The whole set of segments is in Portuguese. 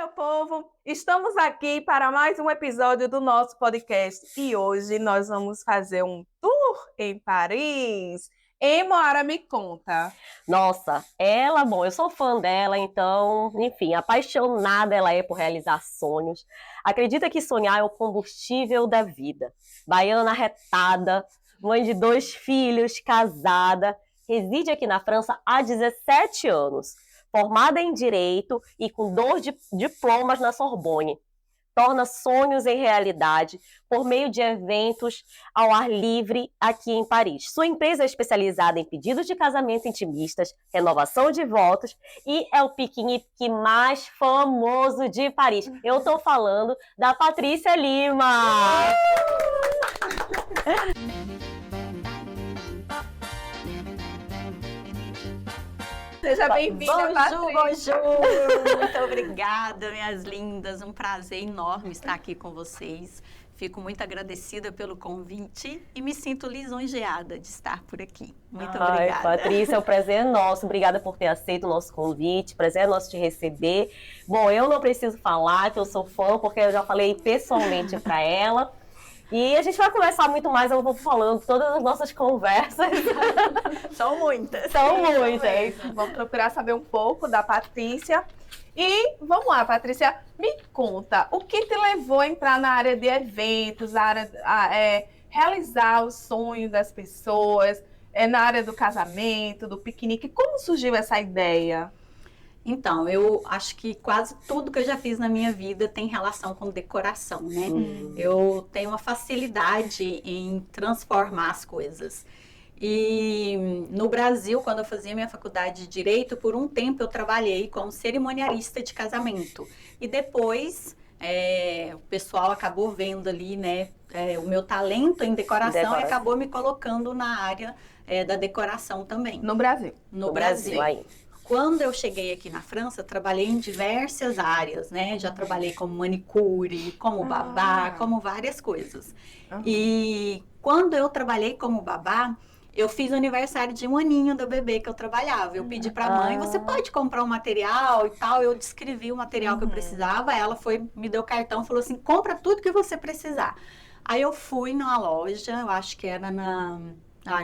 meu povo! Estamos aqui para mais um episódio do nosso podcast e hoje nós vamos fazer um tour em Paris. Moara, me conta. Nossa, bom, eu sou fã dela, então, enfim, apaixonada ela é por realizar sonhos. Acredita que sonhar é o combustível da vida. Baiana arretada, mãe de 2 filhos, casada, reside aqui na França há 17 anos, formada em Direito e com 2 diplomas na Sorbonne. Torna sonhos em realidade por meio de eventos ao ar livre aqui em Paris. Sua empresa é especializada em pedidos de casamento intimistas, renovação de votos e é o piquenique mais famoso de Paris. Eu estou falando da Patrícia Lima! Seja bem-vinda, Patrícia. Bonjour! Muito obrigada, minhas lindas. Um prazer enorme estar aqui com vocês. Fico muito agradecida pelo convite e me sinto lisonjeada de estar por aqui. Muito obrigada. Patrícia, o prazer é nosso. Obrigada por ter aceito o nosso convite. Prazer é nosso te receber. Bom, eu não preciso falar que eu sou fã, porque eu já falei pessoalmente para ela. E a gente vai conversar muito mais, eu vou falando todas as nossas conversas. São muitas. São muitas. Vamos procurar saber um pouco da Patrícia. E vamos lá, Patrícia, me conta, o que te levou a entrar na área de eventos, realizar os sonhos das pessoas, na área do casamento, do piquenique? Como surgiu essa ideia? Então, eu acho que quase tudo que eu já fiz na minha vida tem relação com decoração, né? Eu tenho uma facilidade em transformar as coisas. E no Brasil, quando eu fazia minha faculdade de Direito, por um tempo eu trabalhei como cerimonialista de casamento. E depois, o pessoal acabou vendo ali, né, o meu talento em decoração e acabou me colocando na área da decoração também. No Brasil? No Brasil. Aí. Quando eu cheguei aqui na França, trabalhei em diversas áreas, né? Já trabalhei como manicure, como babá, como várias coisas. E quando eu trabalhei como babá, eu fiz o aniversário de 1 aninho do bebê que eu trabalhava. Eu pedi para a mãe, você pode comprar um material e tal? Eu descrevi o material que eu precisava, ela me deu o cartão, falou assim, compra tudo que você precisar. Aí eu fui numa loja, eu acho que era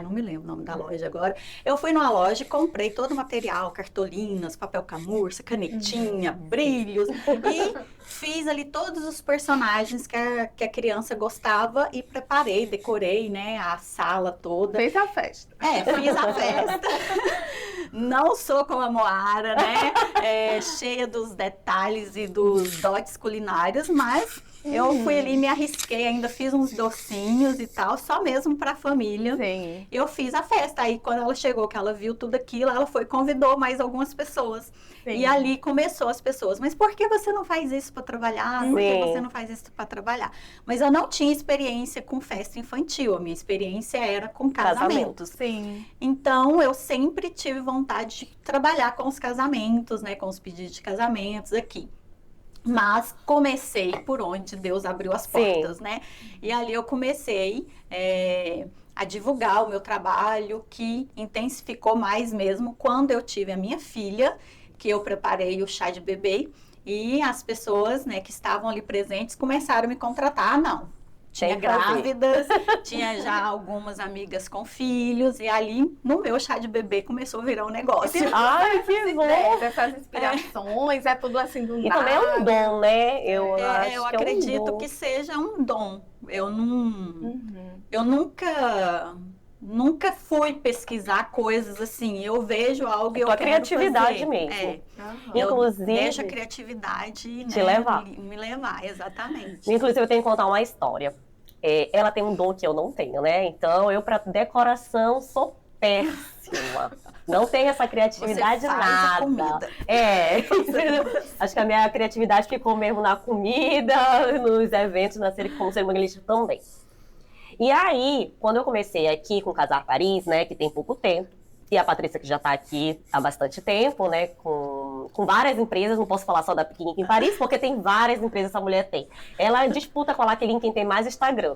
não me lembro o nome da loja agora. Eu fui numa loja e comprei todo o material, cartolinas, papel camurça, canetinha, brilhos. E fiz ali todos os personagens que a criança gostava e preparei, decorei, né, a sala toda. Fez a festa. Fiz a festa. Não sou como a Moara, né, cheia dos detalhes e dos dotes culinários, mas eu fui ali, me arrisquei, ainda fiz uns docinhos e tal, só mesmo para a família. Sim. Eu fiz a festa. Aí, quando ela chegou, que ela viu tudo aquilo, ela convidou mais algumas pessoas. Sim. E ali começou as pessoas. Mas por que você não faz isso para trabalhar? Por que você não faz isso para trabalhar? Mas eu não tinha experiência com festa infantil. A minha experiência era com casamentos. Sim. Então, eu sempre tive vontade de trabalhar com os casamentos, né? Com os pedidos de casamentos aqui. Mas comecei por onde Deus abriu as portas, né? E ali eu comecei a divulgar o meu trabalho, que intensificou mais mesmo quando eu tive a minha filha, que eu preparei o chá de bebê, e as pessoas, né, que estavam ali presentes começaram a me contratar. Tinha grávidas, tinha já algumas amigas com filhos, e ali, no meu chá de bebê, começou a virar um negócio. Ai, que bom! Essas inspirações, tudo assim do nada. E também é um dom, né? Eu acredito que seja um dom. Eu nunca fui pesquisar coisas assim. Eu vejo algo e eu quero criatividade fazer. mesmo. Inclusive, deixa a criatividade te levar. Me levar, exatamente. Inclusive, eu tenho que contar uma história. Ela tem um dom que eu não tenho, né? Então, eu para decoração sou péssima. Não tenho essa criatividade Você faz nada. A comida. Acho que a minha criatividade ficou mesmo na comida, nos eventos, como cerimonialista também. E aí, quando eu comecei aqui com Casar Paris, né, que tem pouco tempo, e a Patrícia que já está aqui há bastante tempo, né, com várias empresas, não posso falar só da Piquenique em Paris, porque tem várias empresas que essa mulher tem. Ela disputa com a Laqueline quem tem mais Instagram.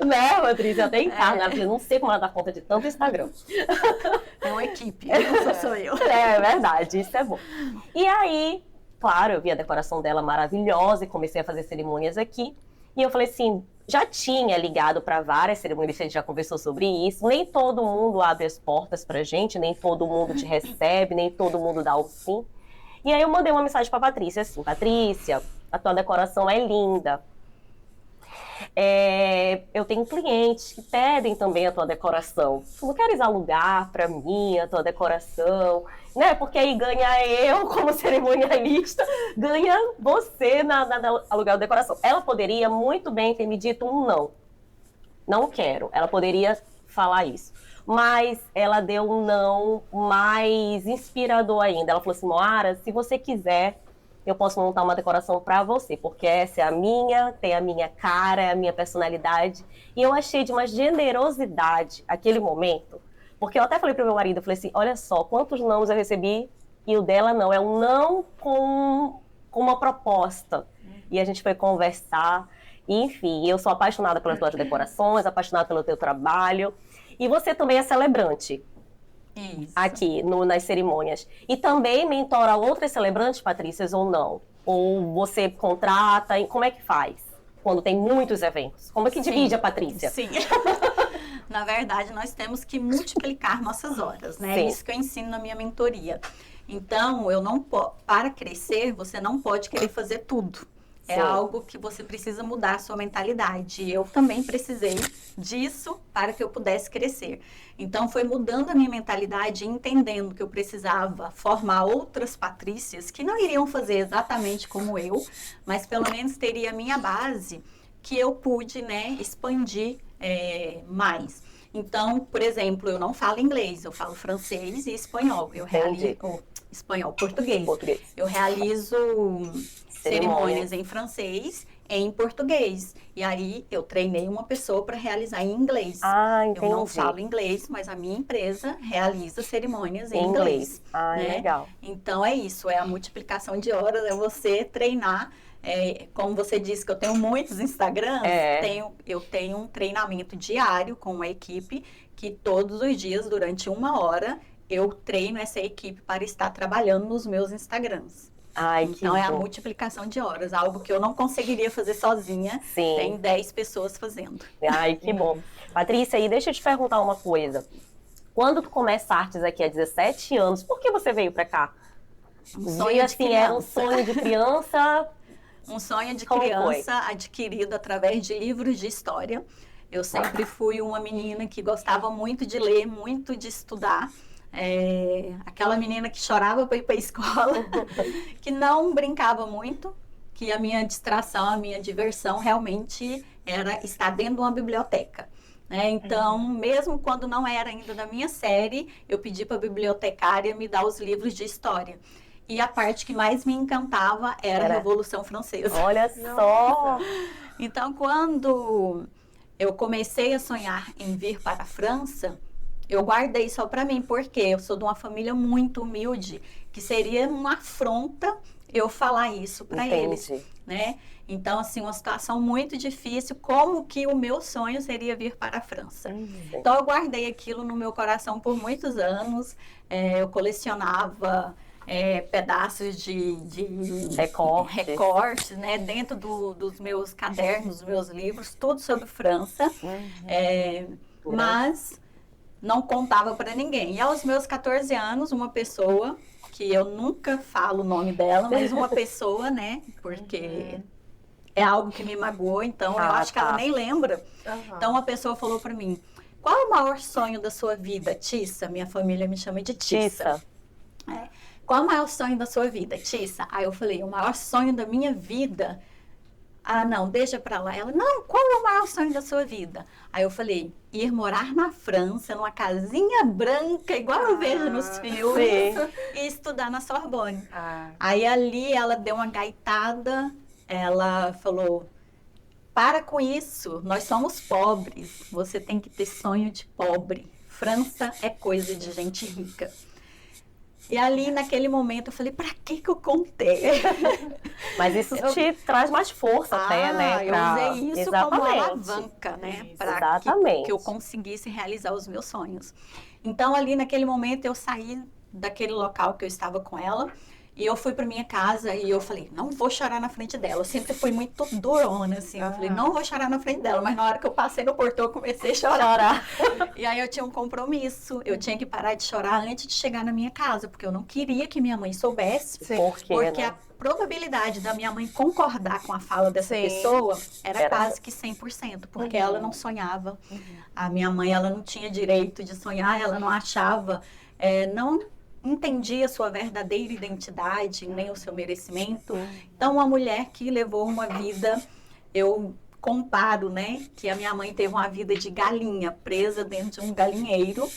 Né, Patrícia? Até em casa, né? Eu falei, não sei como ela dá conta de tanto Instagram. É uma equipe, não sou eu. É verdade, isso é bom. E aí, claro, eu vi a decoração dela maravilhosa e comecei a fazer cerimônias aqui. E eu falei assim, já tinha ligado para várias cerimônias, a gente já conversou sobre isso. Nem todo mundo abre as portas pra gente, nem todo mundo te recebe, nem todo mundo dá o sim. E aí eu mandei uma mensagem para Patrícia assim, Patrícia, a tua decoração é linda. Eu tenho clientes que pedem também a tua decoração. Tu não queres alugar para mim a tua decoração? Né? Porque aí ganha eu como cerimonialista, ganha você na alugar a decoração. Ela poderia muito bem ter me dito um não. Não quero. Ela poderia falar isso. Mas ela deu um não mais inspirador ainda. Ela falou assim, Moara, se você quiser, eu posso montar uma decoração para você, porque essa é a minha, tem a minha cara, é a minha personalidade. E eu achei de uma generosidade aquele momento, porque eu até falei para o meu marido, eu falei assim, olha só, quantos nãos eu recebi e o dela não, é um não com uma proposta. E a gente foi conversar, e, enfim, eu sou apaixonada pelas tuas decorações, apaixonada pelo teu trabalho. E você também é celebrante. Isso. Aqui nas cerimônias. E também mentora outras celebrantes, Patrícias, ou não? Ou você contrata? Como é que faz? Quando tem muitos eventos. Como é que divide a Patrícia? Sim. Na verdade, nós temos que multiplicar nossas horas, né? Sim. É isso que eu ensino na minha mentoria. Então, eu não para crescer, você não pode querer fazer tudo. É Sim. algo que você precisa mudar a sua mentalidade. Eu também precisei disso para que eu pudesse crescer. Então, foi mudando a minha mentalidade e entendendo que eu precisava formar outras Patrícias que não iriam fazer exatamente como eu, mas pelo menos teria a minha base que eu pude, né, expandir mais. Então, por exemplo, eu não falo inglês, eu falo francês e espanhol. Eu realizo português. Eu realizo cerimônias em francês e em português. E aí eu treinei uma pessoa para realizar em inglês. Ah, entendi. Eu não falo inglês, mas a minha empresa realiza cerimônias em inglês. Ah, né? Legal. Então é isso, é a multiplicação de horas, é você treinar. Como você disse que eu tenho muitos Instagrams, eu tenho um treinamento diário com a equipe que todos os dias, durante 1 hora, eu treino essa equipe para estar trabalhando nos meus Instagrams. Ai, então é a multiplicação de horas, algo que eu não conseguiria fazer sozinha. Sim. Tem 10 pessoas fazendo. Ai, que bom. Patrícia, e deixa eu te perguntar uma coisa. Quando tu começa artes aqui há 17 anos, por que você veio para cá? Um sonho de criança. Era um sonho de criança. Um sonho de criança adquirido através de livros de história. Eu sempre fui uma menina que gostava muito de ler, muito de estudar. Aquela menina que chorava para ir para a escola, que não brincava muito, que a minha distração, a minha diversão realmente era estar dentro de uma biblioteca. Então, mesmo quando não era ainda da minha série, eu pedi para a bibliotecária me dar os livros de história. E a parte que mais me encantava era a Revolução Francesa. Olha só! Então, quando eu comecei a sonhar em vir para a França, eu guardei só para mim, porque eu sou de uma família muito humilde, que seria uma afronta eu falar isso para eles, né? Então, assim, uma situação muito difícil, como que o meu sonho seria vir para a França. Então, eu guardei aquilo no meu coração por muitos anos, eu colecionava pedaços de recortes, né, dentro dos meus cadernos, dos meus livros, tudo sobre França, mas não contava para ninguém. E aos meus 14 anos, uma pessoa, que eu nunca falo o nome dela, mas uma pessoa, né, porque é algo que me magoou, então eu acho que ela nem lembra. Então uma pessoa falou para mim, qual é o maior sonho da sua vida, Tissa? Minha família me chama de Tissa. Qual é o maior sonho da sua vida, Tissa? Aí eu falei, o maior sonho da minha vida? Ah, não, deixa pra lá. Ela, não, qual é o maior sonho da sua vida? Aí eu falei, ir morar na França, numa casinha branca, igual eu vejo nos filmes, e estudar na Sorbonne. Aí ali ela deu uma gaitada, ela falou, para com isso, nós somos pobres, você tem que ter sonho de pobre. França é coisa de gente rica. E ali, naquele momento, eu falei, pra que eu contei? Mas isso te traz mais força até, né? Eu usei isso como alavanca, né? Para que eu conseguisse realizar os meus sonhos. Então, ali naquele momento, eu saí daquele local que eu estava com ela e eu fui para minha casa e eu falei, não vou chorar na frente dela. Eu sempre fui muito durona, assim. Eu falei, não vou chorar na frente dela. Mas na hora que eu passei no portão, eu comecei a chorar. E aí eu tinha um compromisso. Eu tinha que parar de chorar antes de chegar na minha casa, porque eu não queria que minha mãe soubesse. Porque a probabilidade da minha mãe concordar com a fala dessa pessoa era quase que 100%, porque ela não sonhava. A minha mãe, ela não tinha direito de sonhar, ela não achava, não entendia a sua verdadeira identidade, nem o seu merecimento. Então, uma mulher que levou uma vida, eu comparo, né, que a minha mãe teve uma vida de galinha, presa dentro de um galinheiro,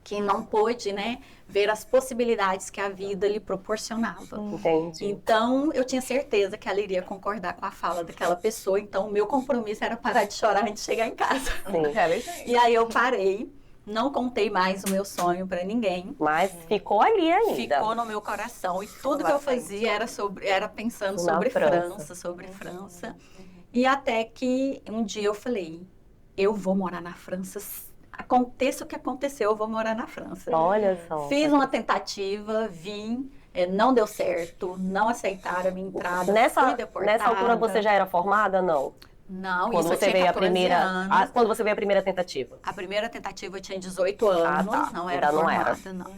que não pôde, né, ver as possibilidades que a vida lhe proporcionava. Entendi. Então, eu tinha certeza que ela iria concordar com a fala daquela pessoa. Então, o meu compromisso era parar de chorar antes de chegar em casa. E aí eu parei, não contei mais o meu sonho para ninguém. Mas ficou ali ainda. Ficou no meu coração. E tudo que eu fazia era pensando sobre França. E até que um dia eu falei, eu vou morar na França. Aconteça o que aconteceu, eu vou morar na França. Olha só. Fiz uma tentativa, vim, não deu certo, não aceitaram a minha entrada, fui deportada. Nessa altura você já era formada, não? Não, quando isso você eu tinha 14 anos. Quando você veio a primeira tentativa? A primeira tentativa eu tinha 18 anos, não era formada, não.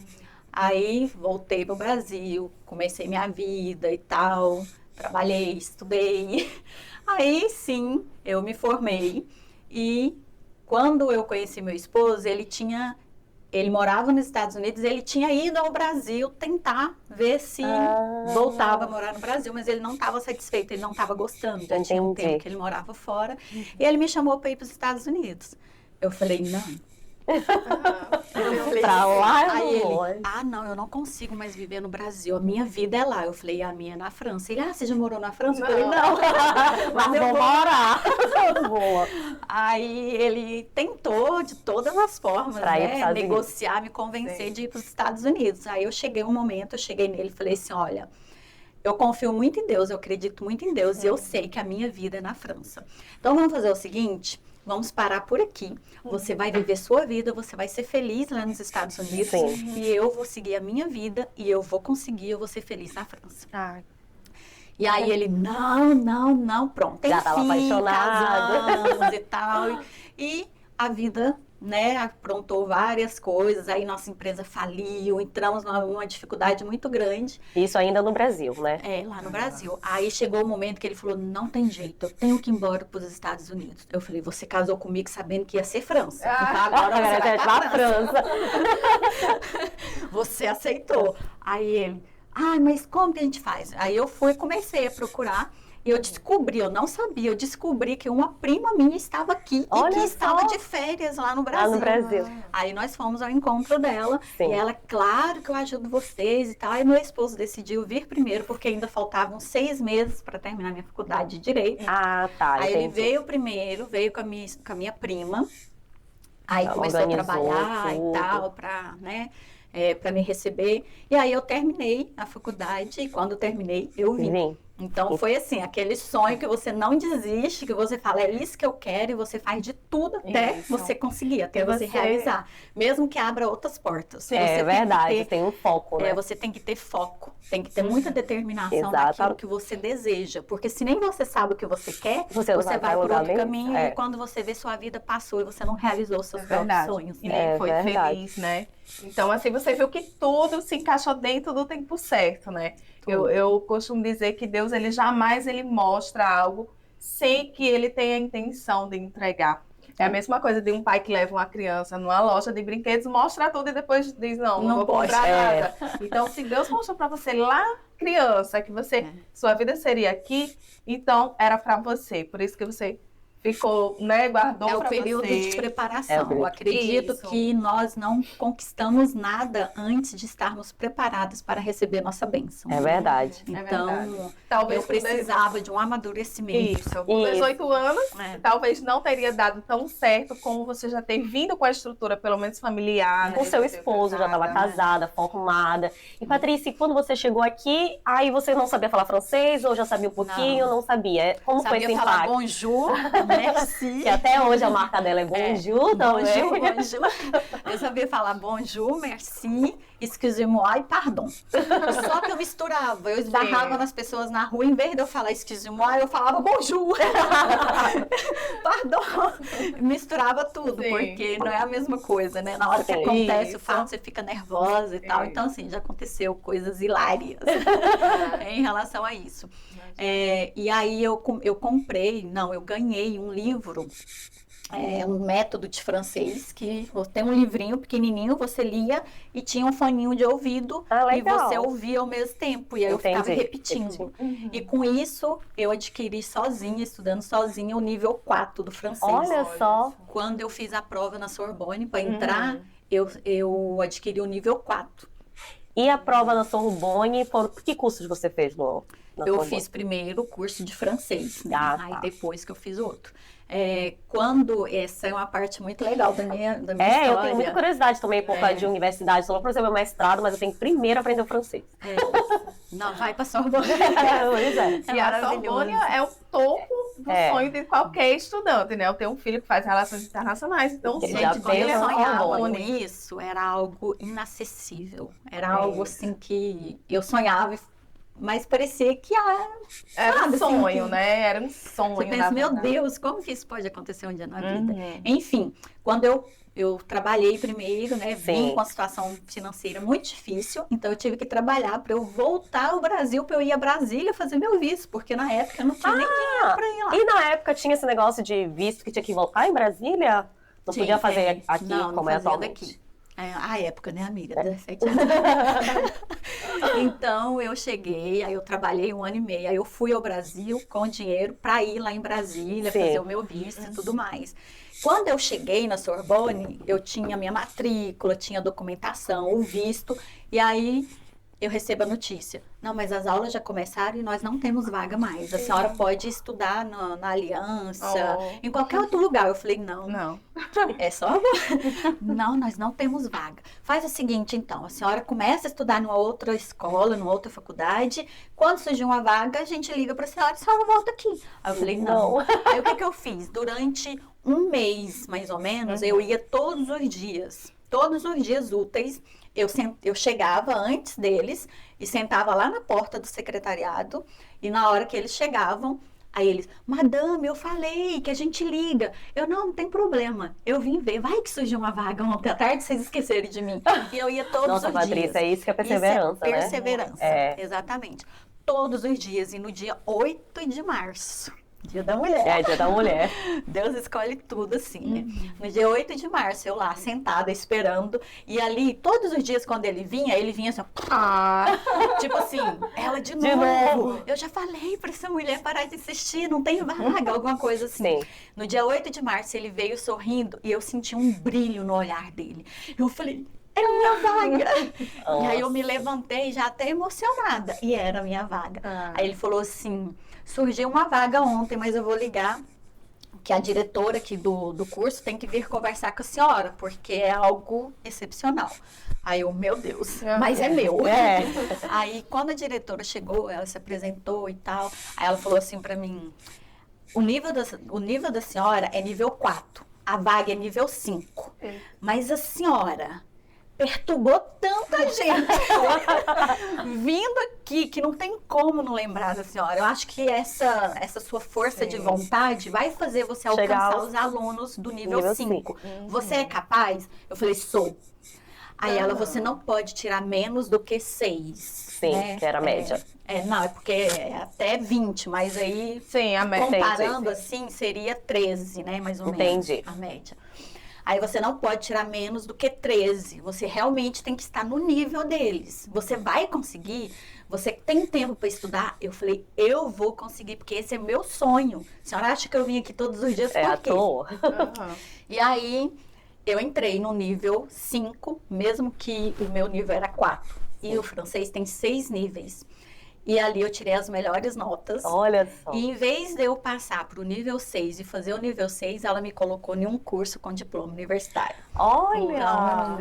Aí voltei para o Brasil, comecei minha vida e tal, trabalhei, estudei. Aí sim, eu me formei e quando eu conheci meu esposo, ele morava nos Estados Unidos, ele tinha ido ao Brasil tentar ver se voltava a morar no Brasil, mas ele não estava satisfeito, ele não estava gostando. Já tinha um tempo que ele morava fora. E ele me chamou para ir para os Estados Unidos. Eu falei, não. Eu falei, pra lá, aí ele, não, eu não consigo mais viver no Brasil, a minha vida é lá. Eu falei, a minha é na França. Ele, você já morou na França? Eu falei, não. Mas eu vou morar. Aí ele tentou de todas as formas, né, negociar, me convencer de ir para os Estados Unidos. Aí eu cheguei nele e falei assim, olha, eu confio muito em Deus, eu acredito muito em Deus e eu sei que a minha vida é na França. Então vamos fazer o seguinte, vamos parar por aqui. Você vai viver sua vida, você vai ser feliz lá nos Estados Unidos. E eu vou seguir a minha vida e eu vou ser feliz na França. E aí ele, não, pronto. Tem já estava apaixonado e tal. E a vida, né, aprontou várias coisas. Aí nossa empresa faliu, entramos numa dificuldade muito grande. Isso ainda no Brasil, né? Lá no Brasil. Aí chegou o momento que ele falou, não tem jeito, eu tenho que ir embora para os Estados Unidos. Eu falei, você casou comigo sabendo que ia ser França. Então agora você vai para França. Você aceitou. Aí ele, mas como que a gente faz? Aí eu comecei a procurar. E eu não sabia, eu descobri que uma prima minha estava aqui e que estava de férias lá no Brasil. Aí nós fomos ao encontro dela e ela, claro que eu ajudo vocês e tal. Aí meu esposo decidiu vir primeiro, porque ainda faltavam 6 meses para terminar minha faculdade de Direito. Aí ele veio primeiro, veio com a minha prima. Aí começou a trabalhar e tal, para me receber. E aí eu terminei a faculdade e quando eu terminei, eu vim. Então foi assim, aquele sonho que você não desiste, que você fala, é isso que eu quero, e você faz de tudo até você conseguir, até você realizar. Mesmo que abra outras portas. Você verdade, tem um foco, né? Você tem que ter foco, tem que ter muita determinação naquilo que você deseja. Porque se nem você sabe o que você quer, você vai por outro caminho e quando você vê, sua vida passou e você não realizou os seus próprios sonhos. E nem foi feliz, né? Então, assim, você viu que tudo se encaixou dentro do tempo certo, né? Eu costumo dizer que Deus, ele jamais mostra algo sem que ele tenha a intenção de entregar. É a mesma coisa de um pai que leva uma criança numa loja de brinquedos, mostra tudo e depois diz, não vou comprar nada. Então, se Deus mostrou para você lá, criança, que sua vida seria aqui, então era para você. Por isso que você ficou, né, guardou É o para período você. de preparação. Eu acredito Isso. que nós não conquistamos nada antes de estarmos preparados para receber nossa bênção. É verdade. É Então, verdade. Talvez eu precisava de um amadurecimento. Isso, com 18 anos, É. talvez não teria dado tão certo como você já ter vindo com a estrutura, pelo menos familiar. Com né, seu de ser esposo, já estava casada. casada, formada. E Patrícia, quando você chegou aqui, aí você não sabia falar francês ou já sabia um pouquinho, não sabia? Como foi Sabia esse falar impacto? bonjour, merci. Que até hoje a marca dela é Bonjour também. Bonjour, bonjour. Eu sabia falar bonjour, merci, excusez-moi e pardon. Só que eu misturava, eu esbarrava nas pessoas na rua, em vez de eu falar excusez-moi, eu falava bonjour. Pardon. Misturava tudo, Sim. porque não é a mesma coisa, né? Na hora que Sim. acontece o Isso. fato, você fica nervosa e tal. É. Então, assim, já aconteceu coisas hilárias em relação a isso. E aí eu ganhei um livro, um método de francês, que tem um livrinho pequenininho, você lia e tinha um foninho de ouvido e legal. você ouvia ao mesmo tempo. E aí eu ficava Entendi. repetindo. E com isso, eu adquiri sozinha, estudando sozinha, o nível 4 do francês. Olha só. Quando eu fiz a prova na Sorbonne, para entrar, eu adquiri o nível 4. E a prova na Sorbonne, que cursos você fez na Eu Sorbonne? fiz primeiro o curso de francês, né? Ah, tá. Aí depois que eu fiz o outro. Essa é uma parte muito legal da minha Eu história. tenho muita curiosidade também por causa de universidade. Só para fazer meu mestrado, mas eu tenho que primeiro aprender o francês. Não, vai pra Sorbonne. Pois é. E a Sorbonne é o topo do sonho de qualquer estudante, né? Eu tenho um filho que faz relações internacionais, então Ele já Gente, quando eu pensa na sonhava com Sorbonne. isso, era algo inacessível. Era algo assim que eu sonhava, mas parecia que era sabe, um assim, sonho, que- né? Era um sonho. Você pensa, na meu verdade. Deus, como que isso pode acontecer um dia na vida? Uhum. Enfim, quando eu trabalhei primeiro, né? Vim Sim. com a situação financeira muito difícil, então eu tive que trabalhar para eu voltar ao Brasil, para eu ir a Brasília fazer meu visto, porque na época eu não tinha nem dinheiro para ir lá. E na época tinha esse negócio de visto que tinha que voltar em Brasília? Não Sim, podia fazer aqui não como é fazia atualmente? daqui. A época, né, amiga? 17 anos. Então, eu cheguei, aí eu trabalhei 1 ano e meio, aí eu fui ao Brasil com dinheiro para ir lá em Brasília, Sim. fazer o meu visto e tudo mais. Quando eu cheguei na Sorbonne, eu tinha minha matrícula, tinha documentação, o visto, e aí eu recebo a notícia. Não, mas as aulas já começaram e nós não temos vaga mais. A senhora pode estudar na Aliança, em qualquer outro lugar. Eu falei, não. É só Não, nós não temos vaga. Faz o seguinte, então, a senhora começa a estudar numa outra escola, numa outra faculdade. Quando surgir uma vaga, a gente liga para a senhora volta aqui. Aí eu falei, não. Aí o que eu fiz? Durante 1 mês, mais ou menos, eu ia todos os dias úteis. Eu chegava antes deles e sentava lá na porta do secretariado. E na hora que eles chegavam, aí eles, madame, eu falei que a gente liga. Não tem problema. Eu vim ver. Vai que surgiu uma vaga ontem à tarde, vocês esquecerem de mim. E eu ia todos Nossa, os Patrícia, dias. é isso que é perseverança, né? Perseverança, exatamente. Todos os dias. E no dia 8 de março, Dia da Mulher. Dia da Mulher. Deus escolhe tudo assim, né? No dia 8 de março, eu lá, sentada, esperando. E ali, todos os dias, quando ele vinha assim, tipo assim, ela de novo. Eu já falei pra essa mulher parar de insistir, não tem vaga, alguma coisa assim. Sim. No dia 8 de março, ele veio sorrindo e eu senti um brilho no olhar dele. Eu falei, é minha vaga. E aí eu me levantei já até emocionada. E era a minha vaga. Aí ele falou assim, surgiu uma vaga ontem, mas eu vou ligar que a diretora aqui do curso tem que vir conversar com a senhora, porque é algo excepcional. Aí eu, meu Deus, mas é meu. Aí quando a diretora chegou, ela se apresentou e tal, aí ela falou assim pra mim, o nível da senhora é nível 4, a vaga é nível 5, mas a senhora perturbou tanta gente vindo aqui que não tem como não lembrar da senhora. Eu acho que essa sua força de vontade vai fazer você alcançar os alunos do nível 5. Você é capaz? Eu falei, sou. Aí ela, você não pode tirar menos do que 6. Sim, né? que era a média. Não, é porque é até 20, mas aí Sim, a média. comparando assim, seria 13, né? Mais ou menos. Entendi. A média. Aí você não pode tirar menos do que 13. Você realmente tem que estar no nível deles. Você vai conseguir? Você tem tempo para estudar? Eu falei, eu vou conseguir, porque esse é meu sonho. A senhora acha que eu vim aqui todos os dias por quê? À toa. E aí, eu entrei no nível 5, mesmo que o meu nível era 4. E o francês tem 6 níveis. E ali eu tirei as melhores notas. Olha só. E em vez de eu passar para o nível 6 e fazer o nível 6, ela me colocou em um curso com diploma universitário. Olha!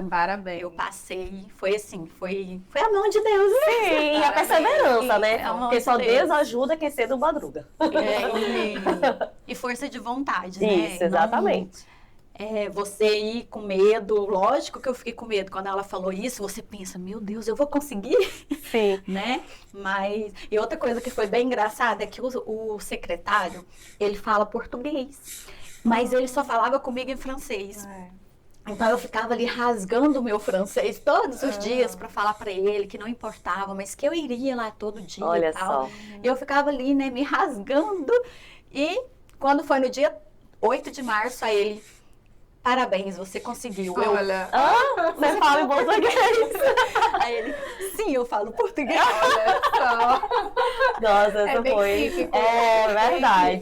Parabéns. Eu passei, foi assim, foi a mão de Deus. Sim, e a perseverança, né? É a mão Porque de só Deus. Deus ajuda quem cedo madruga. E força de vontade, né? Isso, exatamente. Você ir com medo, lógico que eu fiquei com medo. Quando ela falou isso, você pensa, meu Deus, eu vou conseguir? Sim. Né? Mas, e outra coisa que foi bem engraçada é que o secretário, ele fala português, mas ele só falava comigo em francês. Então eu ficava ali rasgando o meu francês todos os dias para falar para ele que não importava, mas que eu iria lá todo dia. Olha e tal. só. E eu ficava ali, né, me rasgando. E quando foi no dia 8 de março, aí ele, parabéns, você conseguiu. Olha, Você fala em português. Aí ele, sim, eu falo português. olha só. Nossa, essa bem foi. típico. É verdade.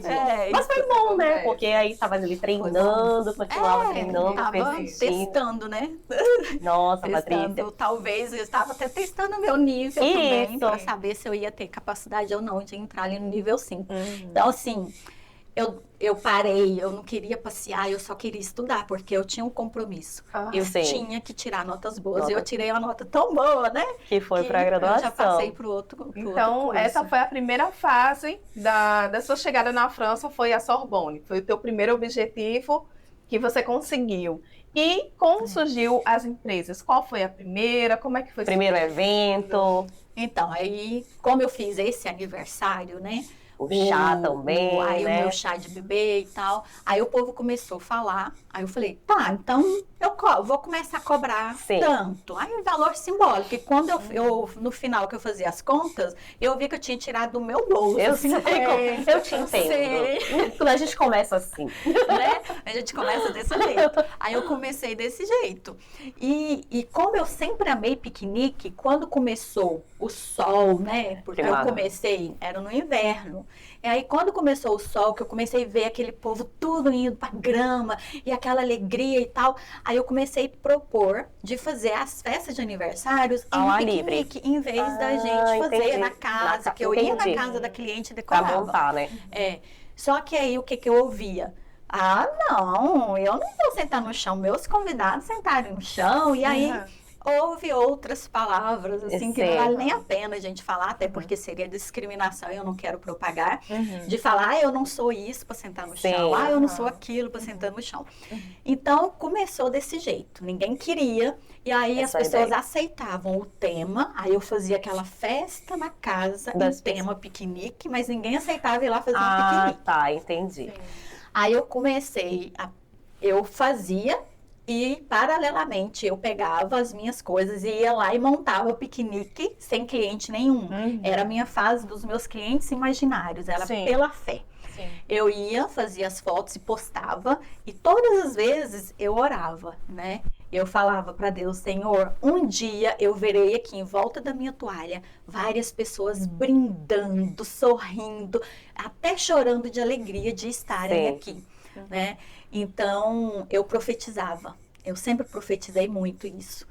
Mas foi bom, né? acontece. Porque aí tava ali treinando, continuava treinando, Tava persistindo. testando, né? Nossa, Patrícia. Testando. Talvez eu estava até testando o meu nível Isso. também, para saber se eu ia ter capacidade ou não de entrar ali no nível 5. Então, assim, eu parei, eu não queria passear, eu só queria estudar, porque eu tinha um compromisso. Eu sim. tinha que tirar notas boas. Nota. E eu tirei uma nota tão boa, né? Que foi que pra graduação. Eu já passei pro outro Então, curso. essa foi a primeira fase da sua chegada na França, foi a Sorbonne. Foi o teu primeiro objetivo que você conseguiu. E como surgiu as empresas? Qual foi a primeira? Como é que foi? Primeiro evento, Então, aí, como eu fiz esse aniversário, né? o chá também, aí né? o meu chá de bebê e tal. Aí o povo começou a falar. Aí eu falei, tá, então vou começar a cobrar Sim. tanto. Aí valor simbólico. E quando eu no final que eu fazia as contas, eu vi que eu tinha tirado do meu bolso. Eu assim, sei, eu te entendo. sei. Quando a gente começa assim. Né? A gente começa desse jeito. Aí eu comecei desse jeito. E como eu sempre amei piquenique, quando começou o sol, né? Porque eu Claro. comecei, era no inverno. E aí quando começou o sol, que eu comecei a ver aquele povo tudo indo pra grama e aquela alegria e tal, aí eu comecei a propor de fazer as festas de aniversários Ao em ar livre. piquenique, em vez da gente fazer entendi. na casa, que eu ia na Entendi. casa da cliente e Pra decorava. montar, né? Só que aí o que eu ouvia? Ah, não, eu não vou sentar no chão, meus convidados sentarem no chão, e aí houve outras palavras, assim, que não Sim. vale nem a pena a gente falar, até porque seria discriminação e eu não quero propagar, de falar, eu não sou isso para sentar no chão, Sim. eu não sou aquilo para sentar no chão. Então, começou desse jeito, ninguém queria, e aí Essa as pessoas ideia. aceitavam o tema, aí eu fazia aquela festa na casa, Das em tema piquenique, mas ninguém aceitava ir lá fazer um Ah, piquenique. tá, entendi. Aí eu eu fazia e paralelamente eu pegava as minhas coisas e ia lá e montava o piquenique sem cliente nenhum. Era a minha fase dos meus clientes imaginários, era Sim. pela fé. Sim. Eu ia, fazia as fotos e postava e todas as vezes eu orava, né? Eu falava para Deus, Senhor, um dia eu verei aqui em volta da minha toalha várias pessoas brindando, sorrindo, até chorando de alegria de estarem Sim. aqui, né? Então, eu profetizava. Eu sempre profetizei muito isso.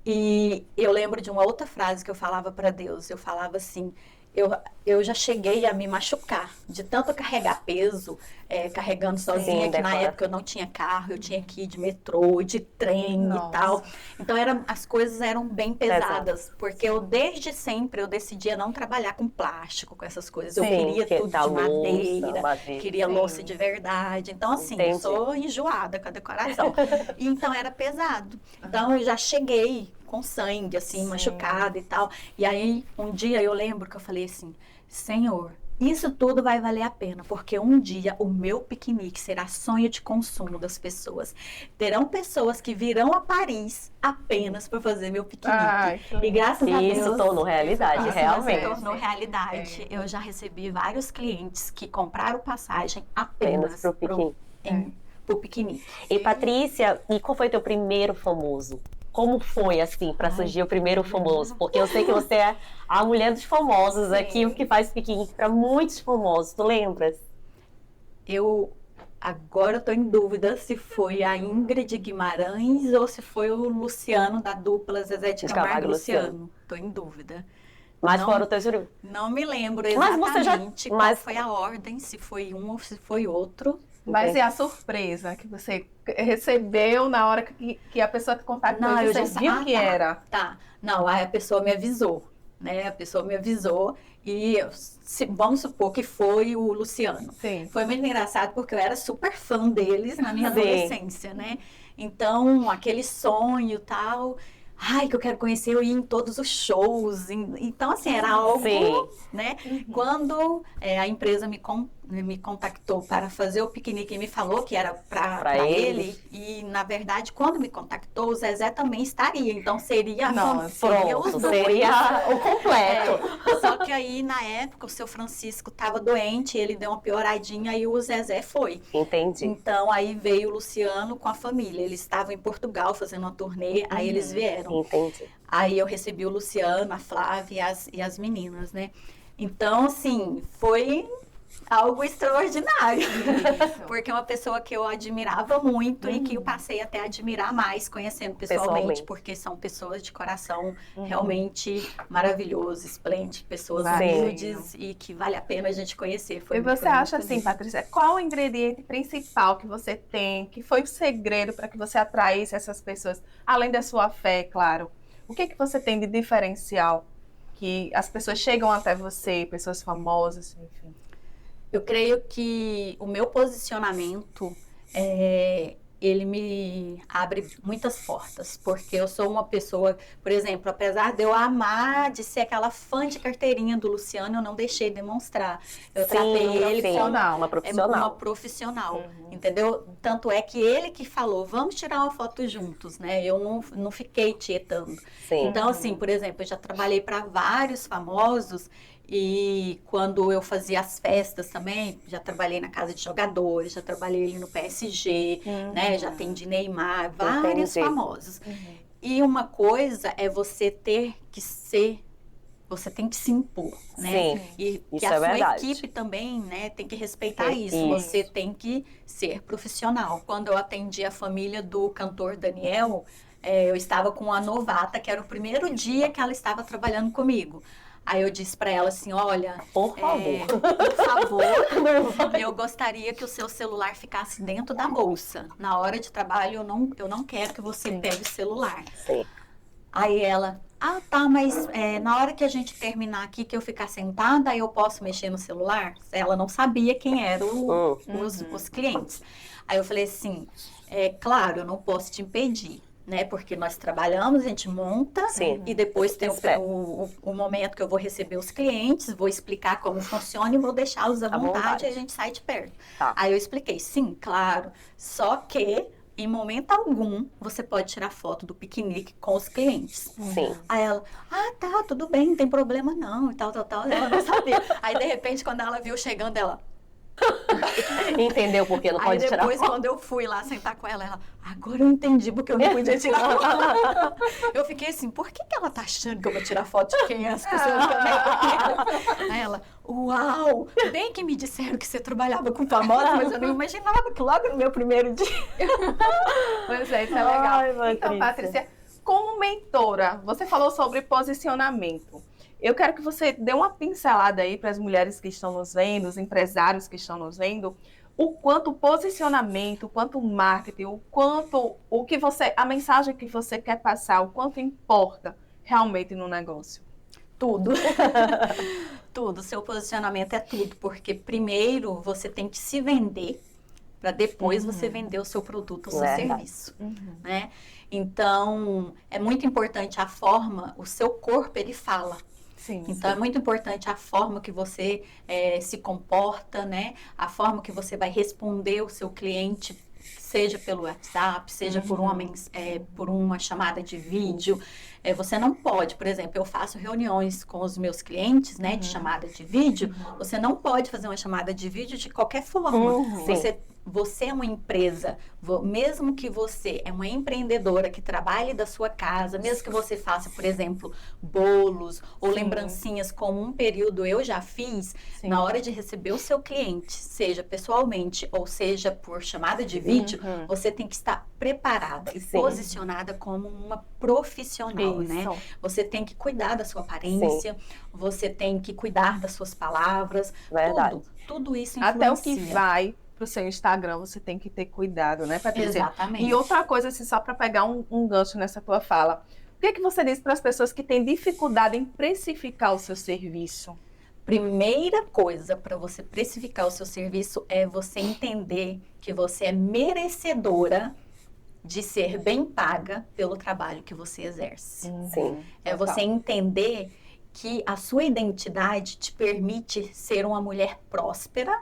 E eu lembro de uma outra frase que eu falava para Deus. Eu falava assim, eu já cheguei a me machucar de tanto carregar peso, carregando sozinha, que na decora. época eu não tinha carro, eu tinha que ir de metrô, de trem Nossa. e tal. Então as coisas eram bem pesadas, porque eu desde sempre eu decidia não trabalhar com plástico, com essas coisas. Eu queria tudo da de madeira, queria Sim. louça de verdade. Então, assim, eu Entendi. sou enjoada com a decoração. E então era pesado. Então eu já cheguei com sangue, assim, Sim. machucada e tal. E aí, um dia eu lembro que eu falei assim, Senhor, isso tudo vai valer a pena, porque um dia o meu piquenique será sonho de consumo das pessoas. Terão pessoas que virão a Paris apenas para fazer meu piquenique. Ai, que E graças a Deus... Isso tornou realidade, Isso realmente. se tornou realidade. Eu já recebi vários clientes que compraram passagem Apenas apenas pro piquenique. pro piquenique. E Patrícia, e qual foi teu primeiro famoso? Como foi, assim, para surgir o primeiro famoso? Porque eu sei que você é a mulher dos famosos aqui, o que faz piquenique para muitos famosos. Tu lembras? Agora eu tô em dúvida se foi a Ingrid Guimarães ou se foi o Luciano da dupla Zezé de Camargo e Luciano. Tô em dúvida. Mas Não- foram teus... Não me lembro Mas você já- exatamente qual mas- foi a ordem, se foi um ou se foi outro. Mas e a surpresa que você recebeu na hora que a pessoa te contactou Não, e eu você já viu que era? Tá. Não, aí a pessoa me avisou, né? A pessoa me avisou e vamos supor que foi o Luciano. Sim. Foi muito engraçado porque eu era super fã deles na minha Sim. adolescência, né? Então, aquele sonho e tal, ai, que eu quero conhecer, eu ia em todos os shows. Então, assim, era algo, Sim. né? Quando a empresa me contactou para fazer o piquenique e me falou que era para ele, e na verdade, quando me contactou, o Zezé também estaria. Então, seria seria os Pronto, dois. seria o completo. Só que aí, na época, o seu Francisco estava doente, ele deu uma pioradinha e o Zezé foi. Entendi. Então, aí veio o Luciano com a família. Eles estavam em Portugal fazendo uma turnê, aí eles vieram. Entendi. Aí eu recebi o Luciano, a Flávia e as meninas, né? Então, assim, foi algo extraordinário. Porque é uma pessoa que eu admirava muito e que eu passei até a admirar mais, conhecendo pessoalmente, porque são pessoas de coração realmente maravilhoso, esplêndido, pessoas humildes e que vale a pena a gente conhecer. E você acha assim, Patrícia, qual o ingrediente principal que você tem, que foi o segredo para que você atraísse essas pessoas, além da sua fé, claro? O que você tem de diferencial que as pessoas chegam até você, pessoas famosas, enfim? Eu creio que o meu posicionamento, ele me abre muitas portas, porque eu sou uma pessoa, por exemplo, apesar de eu amar, de ser aquela fã de carteirinha do Luciano, eu não deixei demonstrar. Eu tratei ele como uma profissional. uma profissional, entendeu? Tanto é que ele que falou, vamos tirar uma foto juntos, né? Eu não fiquei tietando. Sim. Então, assim, por exemplo, eu já trabalhei para vários famosos. E quando eu fazia as festas também, já trabalhei na casa de jogadores, já trabalhei ali no PSG, né? Já atendi Neymar, vários famosos. E uma coisa é você ter que ser, você tem que se impor, né? Sim, E isso que é a sua verdade. equipe também, né, tem que respeitar isso. Isso. Você tem que ser profissional. Quando eu atendi a família do cantor Daniel, eu estava com uma novata, que era o primeiro dia que ela estava trabalhando comigo. Aí eu disse para ela assim, olha, Por favor. por favor, eu gostaria que o seu celular ficasse dentro da bolsa. Na hora de trabalho, eu não quero que você pegue o celular. Sim. Aí ela, tá, mas na hora que a gente terminar aqui, que eu ficar sentada, aí eu posso mexer no celular? Ela não sabia quem eram os clientes. Aí eu falei assim, claro, eu não posso te impedir. Né? Porque nós trabalhamos, a gente monta e depois tem o momento que eu vou receber os clientes, vou explicar como funciona e vou deixá-los à vontade e a gente sai de perto. Tá. Aí eu expliquei, sim, claro, só que em momento algum você pode tirar foto do piquenique com os clientes. Sim. Aí ela, tá, tudo bem, não tem problema não, e tal, ela não sabia. Aí de repente quando ela viu chegando, ela... Entendeu porque não pode tirar Aí depois, quando eu fui lá sentar com ela, agora eu entendi porque eu não podia tirar foto. Eu fiquei assim, por que ela tá achando que eu vou tirar foto de quem é as pessoas também? Aí ela, uau, bem que me disseram que você trabalhava com famosos, mas eu não imaginava que logo no meu primeiro dia. Pois é, isso é legal. Ai, Então, Patrícia, como mentora, você falou sobre posicionamento. Eu quero que você dê uma pincelada aí para as mulheres que estão nos vendo, os empresários que estão nos vendo, o quanto o posicionamento, o quanto o marketing, o quanto a mensagem que você quer passar, o quanto importa realmente no negócio. Tudo. Tudo. Seu posicionamento é tudo, porque primeiro você tem que se vender para depois você vender o seu produto ou seu serviço, né? Então, é muito importante a forma, o seu corpo, ele fala. Sim, então, é muito importante a forma que você se comporta, né? A forma que você vai responder o seu cliente, seja pelo WhatsApp, seja por uma chamada de vídeo. Você não pode, por exemplo, eu faço reuniões com os meus clientes, né, de chamada de vídeo. Você não pode fazer uma chamada de vídeo de qualquer forma. Você é uma empresa, mesmo que você é uma empreendedora que trabalhe da sua casa, mesmo que você faça, por exemplo, bolos ou lembrancinhas, como um período eu já fiz, na hora de receber o seu cliente, seja pessoalmente ou seja por chamada de vídeo, você tem que estar preparada e posicionada como uma profissional, né? Você tem que cuidar da sua aparência, você tem que cuidar das suas palavras, tudo isso influencia. Até o que vai pro seu Instagram, você tem que ter cuidado, né, Patrícia? Exatamente. E outra coisa, assim, só para pegar um gancho nessa tua fala, o que é que você diz para as pessoas que têm dificuldade em precificar o seu serviço? Primeira coisa para você precificar o seu serviço é você entender que você é merecedora de ser bem paga pelo trabalho que você exerce. É você entender que a sua identidade te permite ser uma mulher próspera,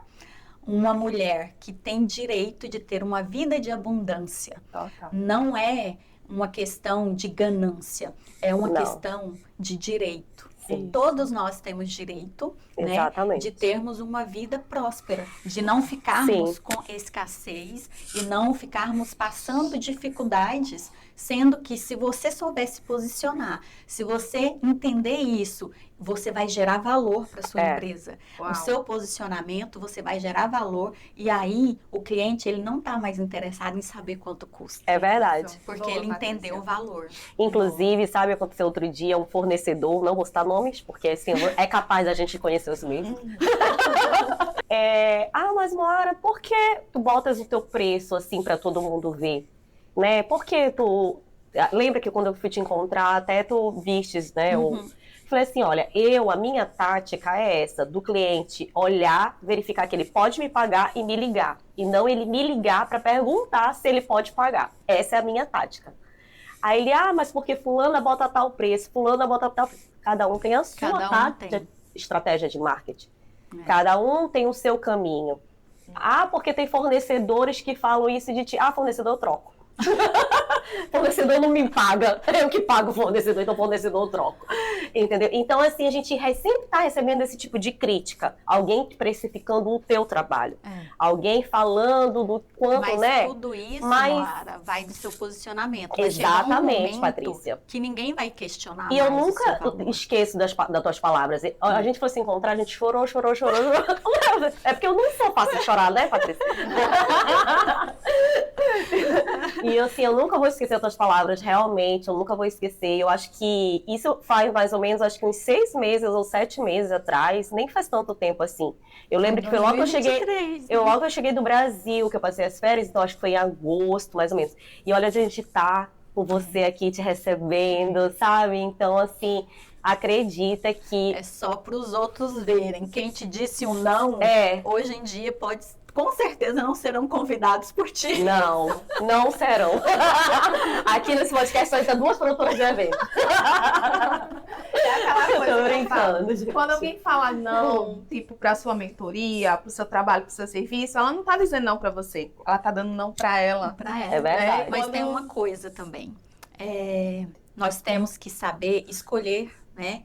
uma mulher que tem direito de ter uma vida de abundância. Não é uma questão de ganância, é uma questão de direito. Todos nós temos direito, né, de termos uma vida próspera, de não ficarmos com escassez e não ficarmos passando dificuldades, sendo que se você souber se posicionar, se você entender isso, você vai gerar valor para sua empresa. O seu posicionamento, você vai gerar valor e aí o cliente, ele não está mais interessado em saber quanto custa. É verdade. Porque ele entendeu o valor. Inclusive, sabe, aconteceu outro dia, um fornecedor, não vou citar nomes, porque assim, é capaz da gente conhecer os mesmos. Mas Moara, por que tu botas o teu preço assim para todo mundo ver? Né? Por que tu... Lembra que quando eu fui te encontrar, até tu vistes, né? Falei assim, olha, a minha tática é essa, do cliente olhar, verificar que ele pode me pagar e me ligar. E não ele me ligar para perguntar se ele pode pagar. Essa é a minha tática. Aí ele, mas porque fulana bota tal preço, fulana bota tal preço. Cada um tem a sua estratégia de marketing. Cada um tem o seu caminho. Porque tem fornecedores que falam isso de ti. Fornecedor eu troco. Fornecedor não me paga, eu que pago o fornecedor, então o fornecedor eu troco. Entendeu? Então, assim, a gente sempre está recebendo esse tipo de crítica. Alguém precificando o teu trabalho. Alguém falando do quanto, Mas tudo isso, Moara, vai do seu posicionamento. Exatamente, Patrícia. Que ninguém vai questionar. E eu nunca esqueço das tuas palavras. A gente foi se encontrar, a gente chorou. É porque eu não sou fácil de chorar, né, Patrícia? E assim, eu nunca vou esquecer as tuas palavras, realmente, eu nunca vou esquecer. Eu acho que isso faz mais ou menos, acho que uns 6 meses ou 7 meses atrás, nem faz tanto tempo assim. Eu lembro que foi logo que eu cheguei, logo eu cheguei do Brasil, que eu passei as férias, então acho que foi em agosto, mais ou menos. E olha, a gente tá com você aqui te recebendo, sabe? Então, assim, acredita que... É só para os outros verem. Quem te disse um não, hoje em dia com certeza não serão convidados por ti. Não serão. Aqui nesse podcast só está 2 produtoras de evento. É aquela coisa. Tô brincando, gente. Quando alguém fala não, tipo, pra sua mentoria, pro seu trabalho, pro seu serviço, ela não tá dizendo não pra você. Ela tá dando não pra ela. É verdade. Mas tem uma coisa também. Nós temos que saber escolher, né?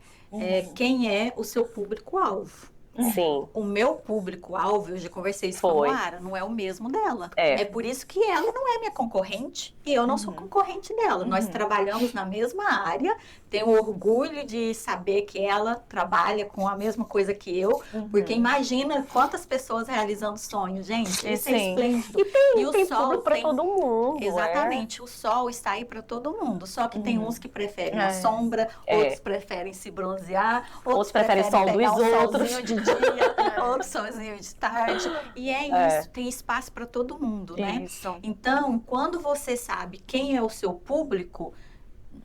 Quem é o seu público-alvo. Sim. O meu público-alvo, eu já conversei isso com a Moara, não é o mesmo dela. É por isso que ela não é minha concorrente e eu não sou concorrente dela. Nós trabalhamos na mesma área, tenho orgulho de saber que ela trabalha com a mesma coisa que eu, porque imagina quantas pessoas realizando sonhos, gente. Isso é esplêndido. E tem sol para todo mundo. Exatamente, o sol está aí para todo mundo. Só que tem uns que preferem a sombra, outros preferem se bronzear, outros preferem sol dos outros. De dia, outro sozinho de tarde. E isso, tem espaço para todo mundo, né? Isso. Então, quando você sabe quem é o seu público,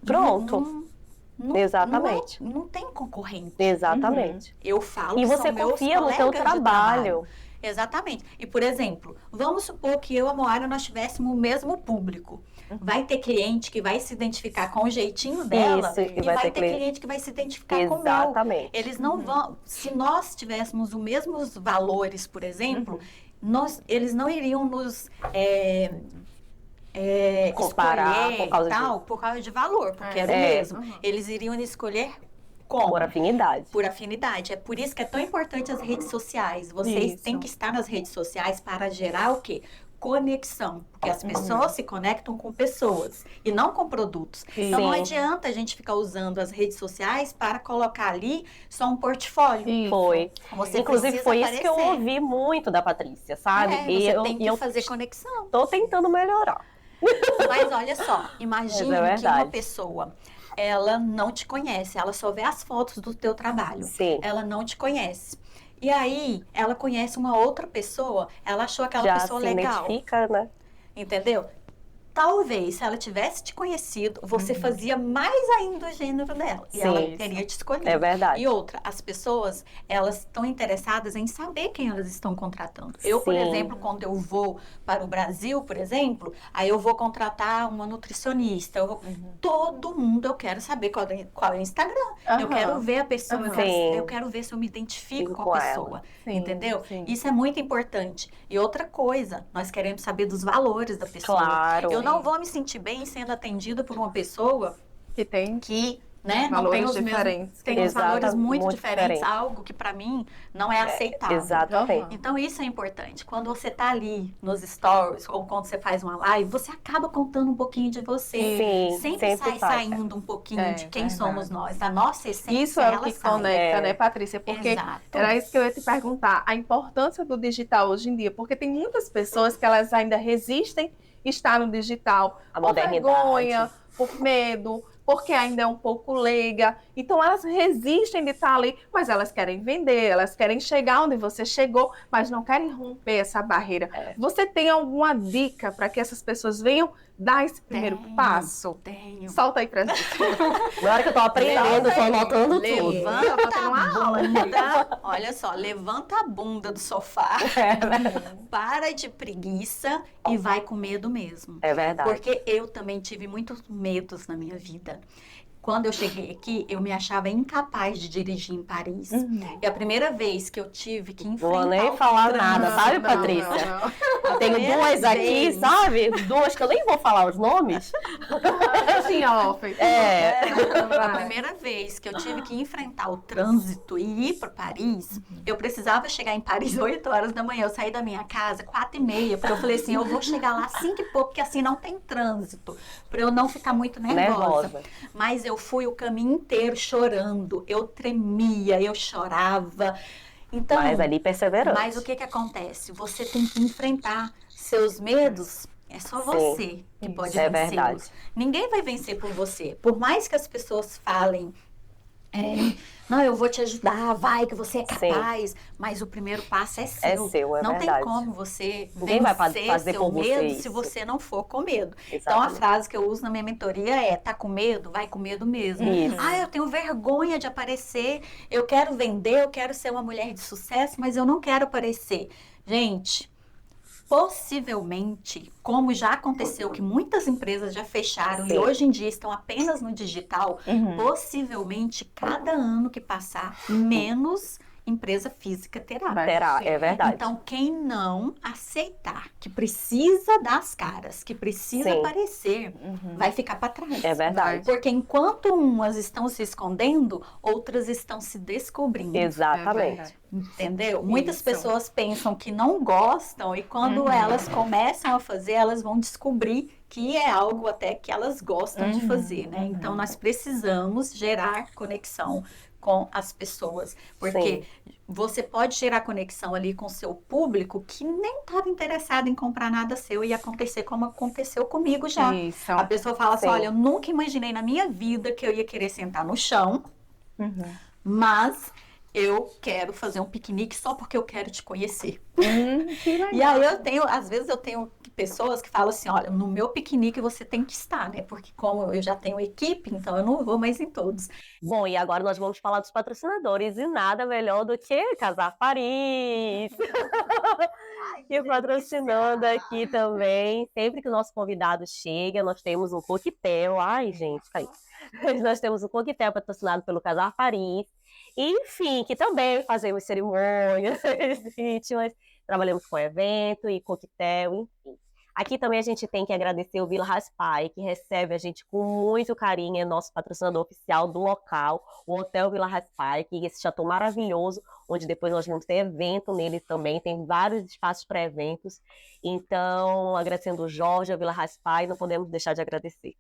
pronto. Exatamente. Não tem concorrente. Exatamente. Eu falo e que você são meus confia no teu colegas de trabalho. Exatamente. E, por exemplo, vamos supor que eu e a Moara nós tivéssemos o mesmo público. Vai ter cliente que vai se identificar com o jeitinho dela e vai ter cliente que vai se identificar com o meu. Exatamente. Eles não vão... Se nós tivéssemos os mesmos valores, por exemplo, eles não iriam nos Comparar escolher por causa por causa de valor, porque era o É. mesmo. Eles iriam escolher como? por afinidade. Por afinidade. É por isso que é tão importante as redes sociais. Vocês Isso. têm que estar nas redes sociais para gerar o quê? Conexão. Porque as pessoas se conectam com pessoas e não com produtos. Então não Sim. adianta a gente ficar usando as redes sociais para colocar ali só um portfólio. Isso. Foi. Você Inclusive, precisa foi isso que eu aparecer. ouvi muito da Patrícia, sabe? Você tem que eu fazer conexão. tô tentando melhorar. Mas olha só, Mas é imagine que uma verdade. pessoa, ela não te conhece, ela só vê as fotos do teu trabalho. Sim. Ela não te conhece. E aí, ela conhece uma outra pessoa, ela achou aquela Já pessoa se legal, identifica, né? entendeu? Talvez, se ela tivesse te conhecido, você fazia mais ainda o gênero dela. E Sim. ela teria te escolhido. É verdade. E outra, as pessoas, elas estão interessadas em saber quem elas estão contratando. Eu, por Sim. exemplo, quando eu vou para o Brasil, por exemplo, aí eu vou contratar uma nutricionista. Todo mundo, eu quero saber qual é o Instagram. Eu Aham. quero ver a pessoa, Sim. eu quero ver se eu me identifico Fico com a com ela. pessoa. Sim, Entendeu? sim. Isso é muito importante. E outra coisa, nós queremos saber dos valores da pessoa. Claro. Eu não vou me sentir bem sendo atendida por uma pessoa Que tem que, né, não valores tem os mesmos, diferentes. tem os valores Exato, muito muito diferentes, diferente. algo que para mim não é aceitável. Exatamente. Aham. Então isso é importante. Quando você tá ali nos stories ou quando você faz uma live, você acaba contando um pouquinho de você. Sim, Sempre sai faz. saindo um pouquinho É, de quem verdade. somos nós, da nossa essência. Isso é o ela que sai. conecta, É. né, Patrícia? Porque Exato. era isso que eu ia te perguntar, a importância do digital hoje em dia, porque tem muitas pessoas que elas ainda resistem estar no digital A por modernidade. vergonha, por medo, porque ainda é um pouco leiga. Então elas resistem de estar ali, mas elas querem vender, elas querem chegar onde você chegou, mas não querem romper essa barreira. É. Você tem alguma dica para que essas pessoas venham dar esse primeiro Tenho. passo? Tenho. Solta aí pra gente. Na hora que eu tô aprendendo, tô anotando tudo. Levanta Tá tendo uma a aula. bunda, olha só, levanta a bunda do sofá, para de preguiça e vai com medo mesmo. É verdade. Porque eu também tive muitos medos na minha vida. Quando eu cheguei aqui, eu me achava incapaz de dirigir em Paris. E a primeira vez que eu tive que Não enfrentar vou nem o falar trânsito- nada, sabe, Não, Patrícia? não, não. Eu tenho primeira duas aqui, vez. sabe? Duas que eu nem vou falar os nomes. Deixa off. É. A primeira vez que eu tive que enfrentar o trânsito e ir para Paris, eu precisava chegar em Paris 8 horas da manhã. Eu saí da minha casa 4h30, porque eu falei assim, eu vou chegar lá 5 e pouco, porque assim não tem trânsito, para eu não ficar muito nervosa. Mas eu fui o caminho inteiro chorando, eu tremia, eu chorava. Então, Mas ali perseverante. mas o que que acontece? Você tem que enfrentar seus medos. É só Sim, você que isso pode é vencê-los. verdade. Ninguém vai vencer por você. Por mais que as pessoas falem, não, eu vou te ajudar, vai, que você é capaz. Mas o primeiro passo é seu. É seu, é não verdade. tem como você Ninguém vai vencer fazer seu por você medo isso. se você não for com medo. Então, a Exatamente. frase que eu uso na minha mentoria é, tá com medo? Vai com medo mesmo. Isso. Ah, eu tenho vergonha de aparecer, eu quero vender, eu quero ser uma mulher de sucesso, mas eu não quero aparecer. Gente, possivelmente, como já aconteceu, que muitas empresas já fecharam Sim. e hoje em dia estão apenas no digital, Uhum. possivelmente, cada ano que passar, menos empresa física terá. Vai. Terá, é verdade. Então, quem não aceitar que precisa das caras, que precisa Sim. aparecer, Uhum. vai ficar para trás. É verdade. Porque enquanto umas estão se escondendo, outras estão se descobrindo. Exatamente. Entendeu? Muitas Isso. pessoas pensam que não gostam e quando elas começam a fazer, elas vão descobrir que é algo até que elas gostam de fazer, né? Então, nós precisamos gerar conexão com as pessoas, porque você pode gerar conexão ali com o seu público que nem estava interessado em comprar nada seu e acontecer como aconteceu comigo já. Isso. A pessoa fala assim, Sim. olha, eu nunca imaginei na minha vida que eu ia querer sentar no chão, Uhum. mas eu quero fazer um piquenique só porque eu quero te conhecer. Que legal. E aí às vezes eu tenho pessoas que falam assim, olha, no meu piquenique você tem que estar, né? Porque como eu já tenho equipe, então eu não vou mais em todos. Bom, e agora nós vamos falar dos patrocinadores e nada melhor do que Casar Paris. E patrocinando aqui também, sempre que o nosso convidado chega, nós temos um coquetel. Ai, gente, caiu. Nós temos um coquetel patrocinado pelo Casar Paris. Enfim, que também fazemos cerimônias íntimas, trabalhamos com evento e coquetel, enfim. Aqui também a gente tem que agradecer o Vila Raspai, que recebe a gente com muito carinho, é nosso patrocinador oficial do local, o Hotel Vila Raspai, que é esse chateau maravilhoso, onde depois nós vamos ter evento nele também, tem vários espaços para eventos. Então, agradecendo o Jorge, a Vila Raspai, não podemos deixar de agradecer.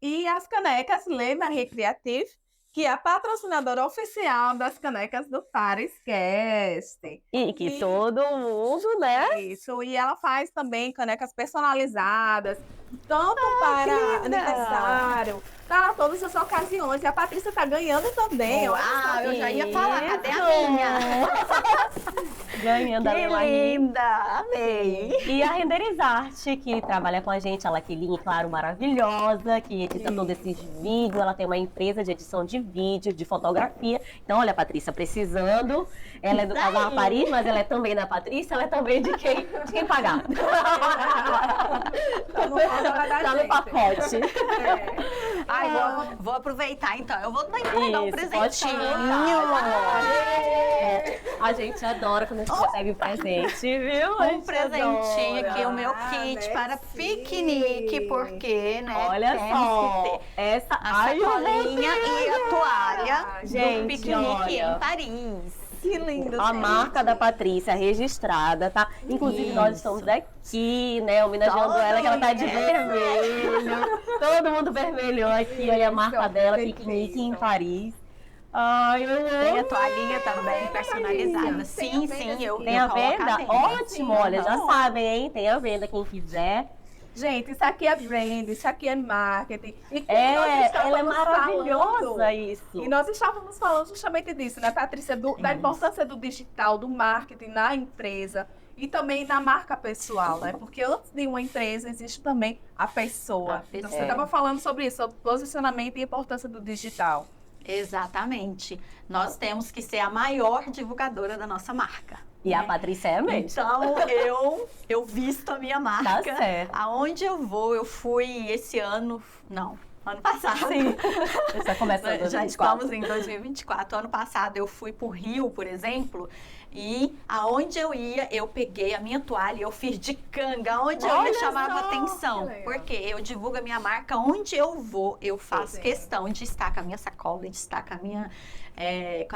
E as canecas Le Marie Creative, que é a patrocinadora oficial das canecas do Pariscast. E que todo mundo, né? Isso, e ela faz também canecas personalizadas, tanto para aniversário, para todas as ocasiões. E a Patrícia tá ganhando também. Eu já ia falar, cadê a minha? Ganhando a Que Marie. linda, amei. E a Renderizarte, que trabalha com a gente, ela que linha, claro, maravilhosa, que edita todos esses vídeos, ela tem uma empresa de edição de vídeo, de fotografia. Então, olha, a Patrícia precisando, ela é do Casal Paris, mas ela é também da Patrícia, ela é também de quem pagar. Tá no pacote. Ai, vou aproveitar então, eu vou dar um presentinho. A gente adora quando a gente recebe presente, viu? Um presentinho aqui, o meu kit para piquenique, porque, né, olha só, que ter essa a sacolinha e a toalha gente, do piquenique olha. em Paris. Que lindo. A marca da Patrícia registrada, tá? Inclusive, nós estamos aqui, né, homenageando ela, que ela tá de vermelho. Todo mundo vermelhou aqui, olha a marca dela, piquenique em Paris. Ai, Tem a toalhinha também personalizada. Sim, eu tem a venda? Ótimo, olha, já Não. sabem, hein? Tem a venda, quem quiser. Gente, isso aqui é brand, isso aqui é marketing. E nós Ela é estávamos maravilhosa falando- isso. E nós estávamos falando justamente disso, né, Patrícia? Da importância do digital, do marketing na empresa e também na marca pessoal, né? Porque antes de uma empresa existe também a pessoa. Então, você estava falando sobre isso, sobre posicionamento e importância do digital. Exatamente. Nós temos que ser a maior divulgadora da nossa marca. E a Patrícia é mesmo. Então, eu visto a minha marca. Tá certo. Aonde eu vou, eu fui esse ano, não, ano passado. Sim. Está começando Já 2024. estamos em 2024. Ano passado eu fui para o Rio, por exemplo, e aonde eu ia, eu peguei a minha toalha e eu fiz de canga, aonde eu Olha ia chamava só, atenção. que legal. Porque eu divulgo a minha marca, onde eu vou, eu faço Sim. questão de estar com a minha sacola, de estar com a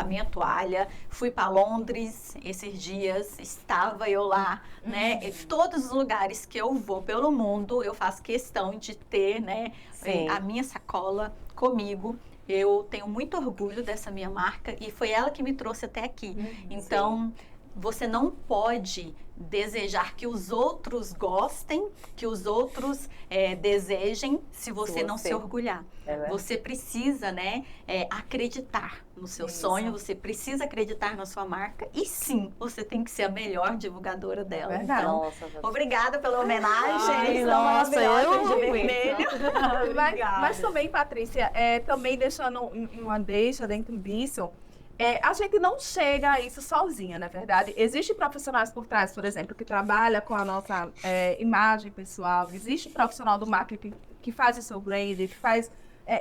minha toalha. Fui para Londres esses dias, estava eu lá, né? E todos os lugares que eu vou pelo mundo, eu faço questão de ter, né, Sim. a minha sacola comigo. Eu tenho muito orgulho dessa minha marca e foi ela que me trouxe até aqui. Então, você não pode desejar que os outros gostem, que os outros desejem, se você não se orgulhar. Você precisa, né, acreditar no seu sonho, você precisa acreditar na sua marca e sim, você tem que ser a melhor divulgadora dela. Verdade. Então, Nossa, obrigada pela homenagem. Ai, São nossa, maravilhosas eu de amo vermelho. Mas também, Patrícia, também deixando uma deixa dentro disso, a gente não chega a isso sozinha, na verdade. Existem profissionais por trás, por exemplo, que trabalham com a nossa imagem pessoal. Existe profissional do marketing que faz o seu brand, que faz...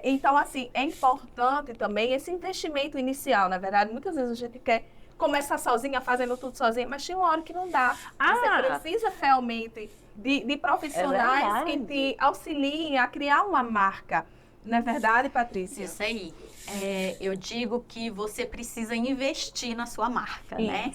então, assim, é importante também esse investimento inicial, na verdade. Muitas vezes a gente quer começar sozinha, fazendo tudo sozinha, mas tem uma hora que não dá. Você precisa realmente de profissionais que te auxiliem a criar uma marca. Não é verdade, Patrícia? Isso aí. Eu digo que você precisa investir na sua marca, né?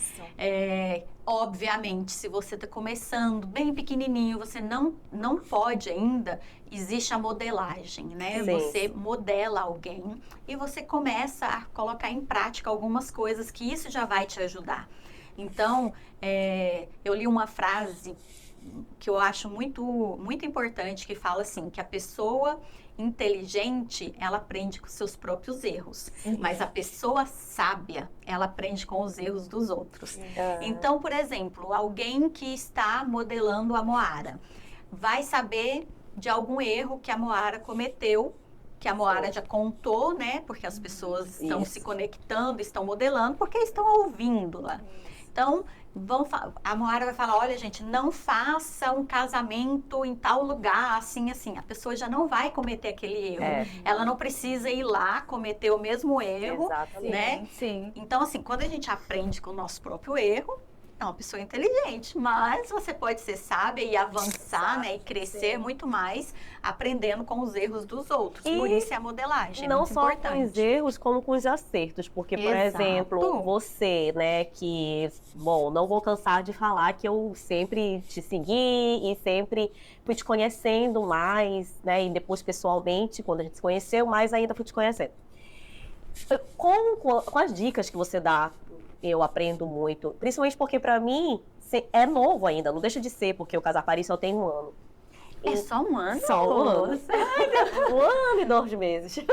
Obviamente, se você está começando bem pequenininho, você não pode ainda, existe a modelagem, né? Sim. Você modela alguém e você começa a colocar em prática algumas coisas que isso já vai te ajudar. Então, eu li uma frase que eu acho muito, muito importante, que fala assim, que a pessoa inteligente, ela aprende com seus próprios erros, mas a pessoa sábia, ela aprende com os erros dos outros. Então, por exemplo, alguém que está modelando a Moara vai saber de algum erro que a Moara cometeu, que a Moara já contou, né? Porque as pessoas estão se conectando, estão modelando, porque estão ouvindo lá. Então, a Moara vai falar, olha, gente, não faça um casamento em tal lugar, assim, assim. A pessoa já não vai cometer aquele erro. Ela não precisa ir lá cometer o mesmo erro, Exatamente. né? Sim. Então, assim, quando a gente aprende com o nosso próprio erro, é uma pessoa inteligente, mas você pode ser sábia e avançar, né, e crescer muito mais aprendendo com os erros dos outros. E por isso é a modelagem, não muito só com importante. os erros, como com os acertos. Porque, por Exato. exemplo, você, né, que, bom, não vou cansar de falar que eu sempre te segui e sempre fui te conhecendo mais, né, e depois pessoalmente, quando a gente se conheceu, mais ainda fui te conhecendo. Com as dicas que você dá, eu aprendo muito, principalmente porque para mim é novo ainda, não deixa de ser, porque o Casar Paris só tem 1 ano. É só 1 ano? Só 1 ano. 1 ano e 2 meses.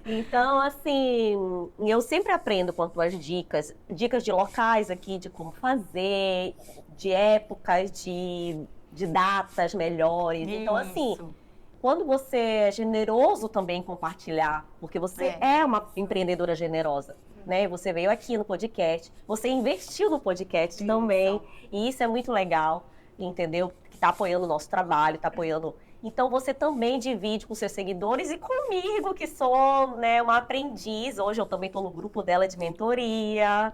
Então, assim, eu sempre aprendo quanto às dicas de locais aqui, de como fazer, de épocas, de datas melhores. Então, assim, quando você é generoso também em compartilhar, porque você é uma empreendedora generosa, né? Você veio aqui no podcast, você investiu no podcast também, e isso é muito legal, entendeu? Que tá apoiando o nosso trabalho, tá apoiando. Então você também divide com seus seguidores e comigo, que sou, né, uma aprendiz. Hoje eu também estou no grupo dela de mentoria.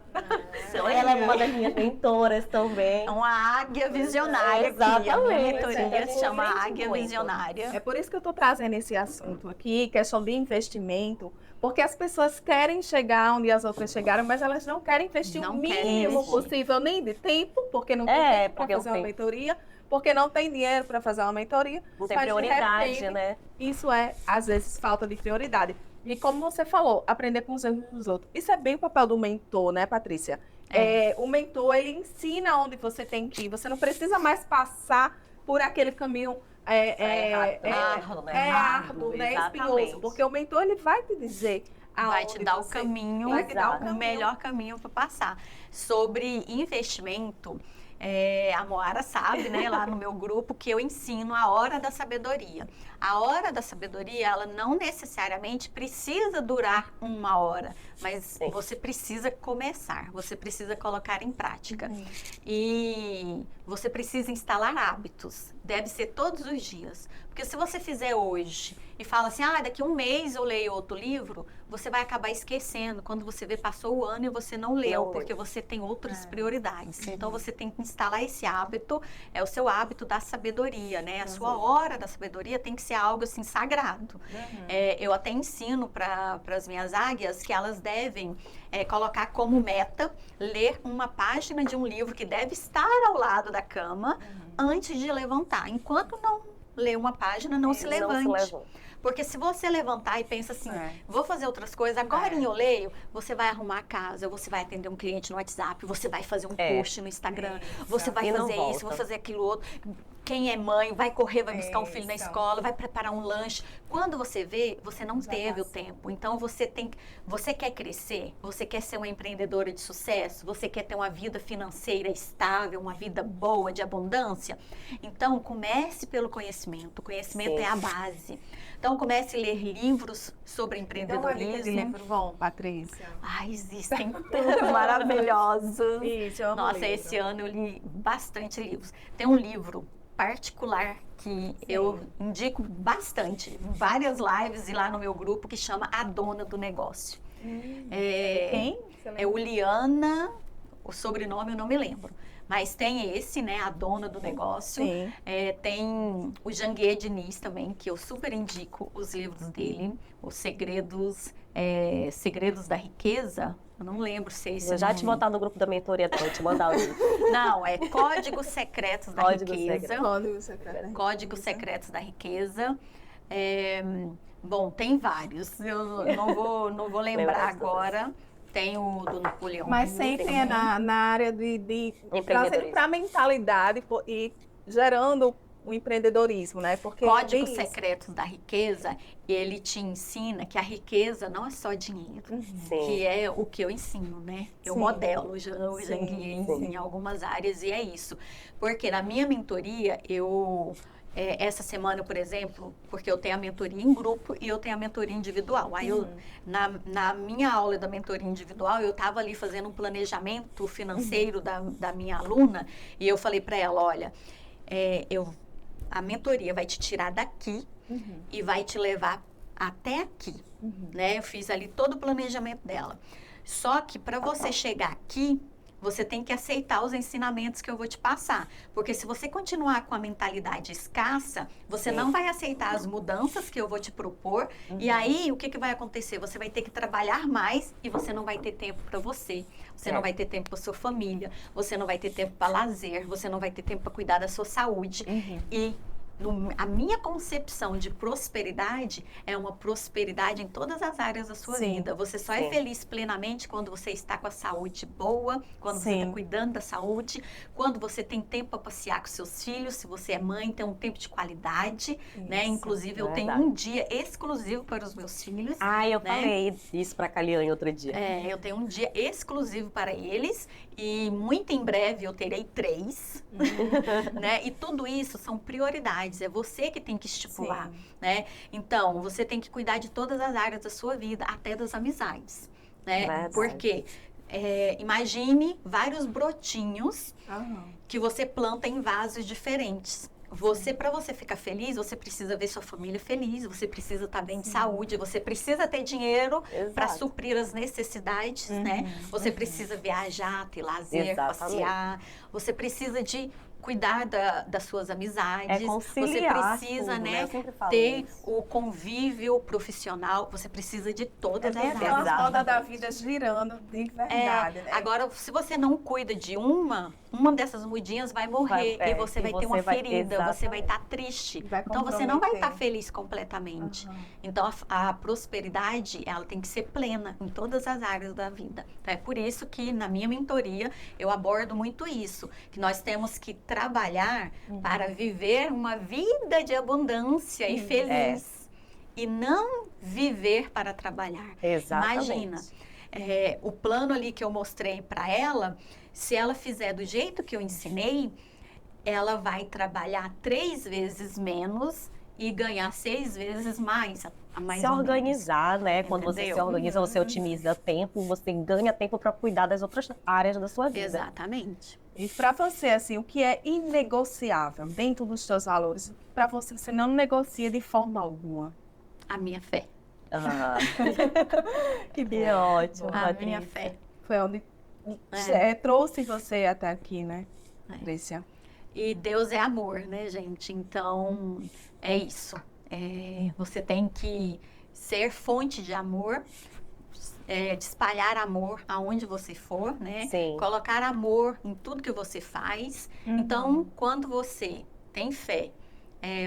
Ela é uma das minhas mentoras também. É uma águia visionária. Exatamente. Aqui. A minha mentoria se chama Águia muito. Visionária. É por isso que eu estou trazendo esse assunto aqui, questão de investimento, porque as pessoas querem chegar onde as outras chegaram, mas elas não querem investir o mínimo possível, nem de tempo, porque não tem tempo para fazer uma mentoria, porque não tem dinheiro para fazer uma mentoria. Não tem mas, de prioridade, repente, né? Isso é, às vezes, falta de prioridade. E como você falou, aprender com os erros dos outros. Isso é bem o papel do mentor, né, Patrícia? O mentor, ele ensina onde você tem que ir. Você não precisa mais passar por aquele caminho árduo, né, espinhoso. Porque o mentor, ele vai te dizer vai te dar o caminho, o melhor caminho para passar. Sobre investimento, a Moara sabe, né, lá no meu grupo, que eu ensino a hora da sabedoria. A hora da sabedoria, ela não necessariamente precisa durar 1 hora, mas você precisa começar, você precisa colocar em prática. E você precisa instalar hábitos, deve ser todos os dias. Porque se você fizer hoje e fala assim, daqui 1 mês eu leio outro livro, você vai acabar esquecendo. Quando você vê, passou o ano e você não leu, porque você tem outras prioridades. Então, você tem que instalar esse hábito, é o seu hábito da sabedoria, né? A sua hora da sabedoria tem que ser algo, assim, sagrado. Eu até ensino para as minhas águias que elas devem colocar como meta ler uma página de um livro que deve estar ao lado da cama antes de levantar. Enquanto não lê uma página, não se levante. Porque se você levantar e pensa assim, vou fazer outras coisas, agora eu leio, você vai arrumar a casa, você vai atender um cliente no WhatsApp, você vai fazer um post no Instagram, você vai fazer isso, vai fazer aquilo outro. Quem é mãe vai correr, vai buscar um filho na escola, vai preparar um lanche. Quando você vê, você não teve o tempo. Então você quer crescer, você quer ser uma empreendedora de sucesso, você quer ter uma vida financeira estável, uma vida boa, de abundância. Então comece pelo conhecimento. O conhecimento é a base. Então comece a ler livros sobre empreendedorismo. Livro bom, Patrícia. Existem tantos maravilhosos. Isso, eu amo Nossa, livro. esse ano eu li bastante livros. Tem um livro particular que eu indico bastante, várias lives e lá no meu grupo, que chama A Dona do Negócio. Quem? É Uliana, o sobrenome eu não me lembro. Mas tem esse, né, A Dona do Negócio. Tem o Janguier Diniz também, que eu super indico os livros dele. Os Segredos da Riqueza. Eu não lembro se é esse. Eu já te botar no grupo da mentoria, vou te mandar o livro. Não, é Códigos Secretos da Riqueza. Códigos Secretos da Riqueza. Bom, tem vários. Eu não vou lembrar agora. Tem o do Napoleão. Mas sempre é na área de trazendo para a mentalidade e gerando o empreendedorismo, né? Porque Códigos Secretos da Riqueza, ele te ensina que a riqueza não é só dinheiro, que é o que eu ensino, né? Eu modelo o Janguier em algumas áreas e é isso. Porque na minha mentoria, eu essa semana, por exemplo, porque eu tenho a mentoria em grupo e eu tenho a mentoria individual. Aí na minha aula da mentoria individual, eu estava ali fazendo um planejamento financeiro da minha aluna e eu falei para ela, olha, a mentoria vai te tirar daqui e vai te levar até aqui, né? Eu fiz ali todo o planejamento dela. Só que para você chegar aqui, você tem que aceitar os ensinamentos que eu vou te passar. Porque se você continuar com a mentalidade escassa, você não vai aceitar as mudanças que eu vou te propor. E aí, o que vai acontecer? Você vai ter que trabalhar mais e você não vai ter tempo para você. Você não vai ter tempo para sua família. Você não vai ter tempo para lazer. Você não vai ter tempo para cuidar da sua saúde. E a minha concepção de prosperidade é uma prosperidade em todas as áreas da sua vida. Você só é feliz plenamente quando você está com a saúde boa, quando você está cuidando da saúde, quando você tem tempo para passear com seus filhos, se você é mãe, tem um tempo de qualidade, né? Inclusive, eu tenho um dia exclusivo para os meus filhos. Eu falei isso para a Caliane outro dia. Eu tenho um dia exclusivo para eles e muito em breve eu terei 3, né? E tudo isso são prioridades. É você que tem que estipular, né? Então, você tem que cuidar de todas as áreas da sua vida, até das amizades, né? Porque imagine vários brotinhos que você planta em vasos diferentes. Para você ficar feliz, você precisa ver sua família feliz, você precisa estar bem de saúde, você precisa ter dinheiro para suprir as necessidades, né? Você precisa viajar, ter lazer, passear, você precisa de cuidar das suas amizades, você precisa, tudo, né, ter o convívio profissional, você precisa de todas as áreas. É a roda da vida girando, de verdade, né? Agora, se você não cuida de uma dessas mudinhas vai morrer e você vai ter uma ferida, você vai estar triste. Então, você não vai estar feliz completamente. Então, a prosperidade, ela tem que ser plena em todas as áreas da vida. Então, é por isso que, na minha mentoria, eu abordo muito isso, que nós temos que trabalhar para viver uma vida de abundância e feliz. E não viver para trabalhar. Exatamente. Imagina, o plano ali que eu mostrei para ela, se ela fizer do jeito que eu ensinei, ela vai trabalhar 3 vezes menos e ganhar 6 vezes mais. Se organizar, né? Quando você se organiza, você otimiza tempo, você ganha tempo para cuidar das outras áreas da sua vida. Exatamente. E para você, assim, o que é inegociável dentro dos seus valores? Para você não negocia de forma alguma? A minha fé. Que ótimo, a minha fé. Foi onde trouxe você até aqui, né, Patrícia? E Deus é amor, né, gente? Então, é isso. Você tem que ser fonte de amor, de espalhar amor aonde você for, né? Colocar amor em tudo que você faz. Então, quando você tem fé,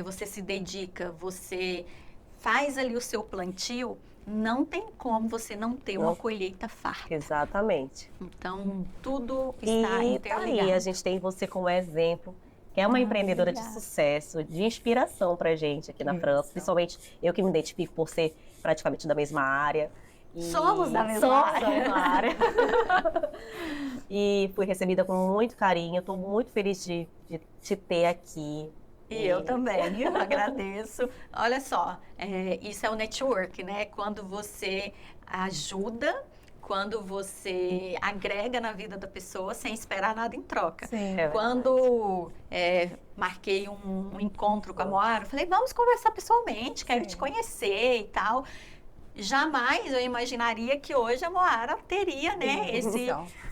você se dedica, você faz ali o seu plantio, não tem como você não ter uma colheita farta. Exatamente. Então, tudo está interligado. E a gente tem você como exemplo, que é uma empreendedora de sucesso, de inspiração pra gente aqui na França, principalmente eu que me identifico por ser praticamente da mesma área. Somos da mesma área. E fui recebida com muito carinho, estou muito feliz de te ter aqui. E eu também, eu agradeço. Olha só, isso é o network, né? Quando você ajuda, quando você agrega na vida da pessoa sem esperar nada em troca. Quando marquei um encontro com a Moara, falei, vamos conversar pessoalmente, quero te conhecer e tal. Jamais eu imaginaria que hoje a Moara teria, né,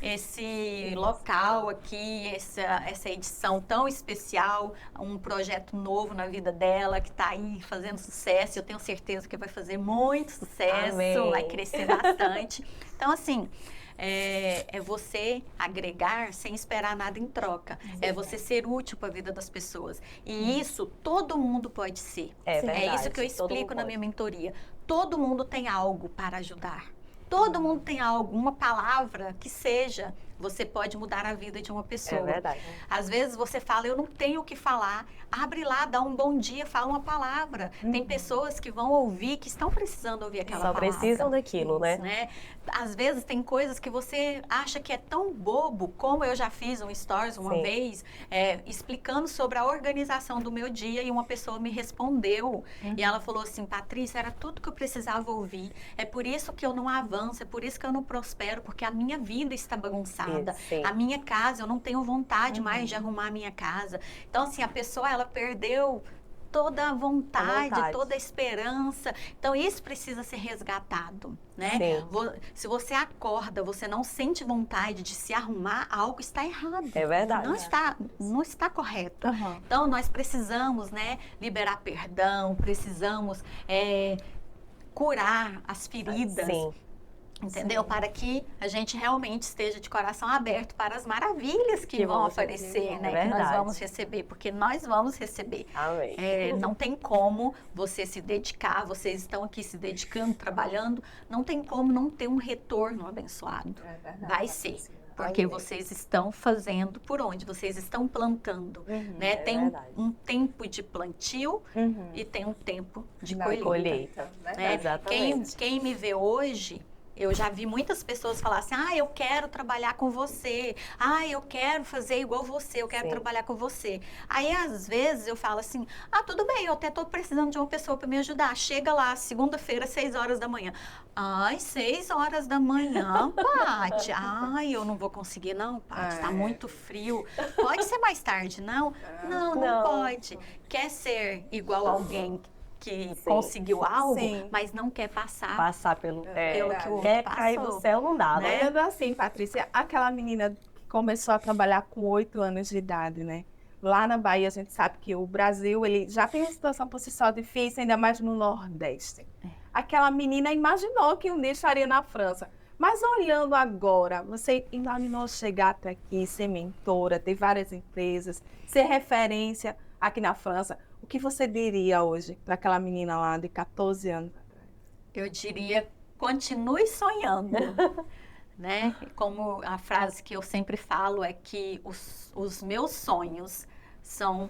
esse local aqui, essa edição tão especial, um projeto novo na vida dela, que está aí fazendo sucesso. Eu tenho certeza que vai fazer muito sucesso, vai crescer bastante. Então, assim, é você agregar sem esperar nada em troca. É você ser útil para a vida das pessoas. E isso todo mundo pode ser. É isso que eu explico na minha mentoria. Todo mundo tem algo para ajudar. Todo mundo tem algo, uma palavra que seja você pode mudar a vida de uma pessoa. É verdade. Às vezes você fala, eu não tenho o que falar. Abre lá, dá um bom dia, fala uma palavra. Tem pessoas que vão ouvir, que estão precisando ouvir aquela Só palavra. precisam daquilo, né? Né? Às vezes tem coisas que você acha que é tão bobo, como eu já fiz um stories uma Sim. vez, explicando sobre a organização do meu dia, e uma pessoa me respondeu, e ela falou assim, Patrícia, era tudo que eu precisava ouvir, é por isso que eu não avanço, é por isso que eu não prospero, porque a minha vida está bagunçada, Sim. a minha casa, eu não tenho vontade mais de arrumar a minha casa. Então, assim, a pessoa, ela perdeu toda a vontade, toda a esperança. Então, isso precisa ser resgatado, né? Sim. Se você acorda, você não sente vontade de se arrumar, algo está errado. É verdade. Não está correto. Uhum. Então, nós precisamos, né, liberar perdão, precisamos curar as feridas. Sim. Entendeu? Para que a gente realmente esteja de coração aberto para as maravilhas que vão aparecer, né? Que nós vamos receber, porque nós vamos receber. Amém. Não tem como você se dedicar, vocês estão aqui se dedicando, trabalhando, não tem como não ter um retorno abençoado. Vai ser. Porque vocês estão fazendo por onde? Vocês estão plantando, né? Tem um tempo de plantio e tem um tempo de colheita. Né? Exatamente. Quem me vê hoje, eu já vi muitas pessoas falar assim, eu quero trabalhar com você, eu quero fazer igual você, eu quero trabalhar com você. Aí, às vezes, eu falo assim, tudo bem, eu até estou precisando de uma pessoa para me ajudar. Chega lá, segunda-feira, 6 horas da manhã. 6 horas da manhã, Paty. Eu não vou conseguir não, Paty, tá muito frio. Pode ser mais tarde, não? Não pode. Quer ser igual a alguém que conseguiu algo, mas não quer passar pelo que o quer cair do céu, não dá, né? Olhando assim, Patrícia, aquela menina que começou a trabalhar com 8 anos de idade, né? Lá na Bahia, a gente sabe que o Brasil, ele já tem uma situação por si só difícil, ainda mais no Nordeste. Aquela menina imaginou que um dia estaria na França. Mas olhando agora, você imaginou chegar até aqui, ser mentora, ter várias empresas, ser referência aqui na França. O que você diria hoje para aquela menina lá de 14 anos? Eu diria, continue sonhando, né? Como a frase que eu sempre falo é que os meus sonhos são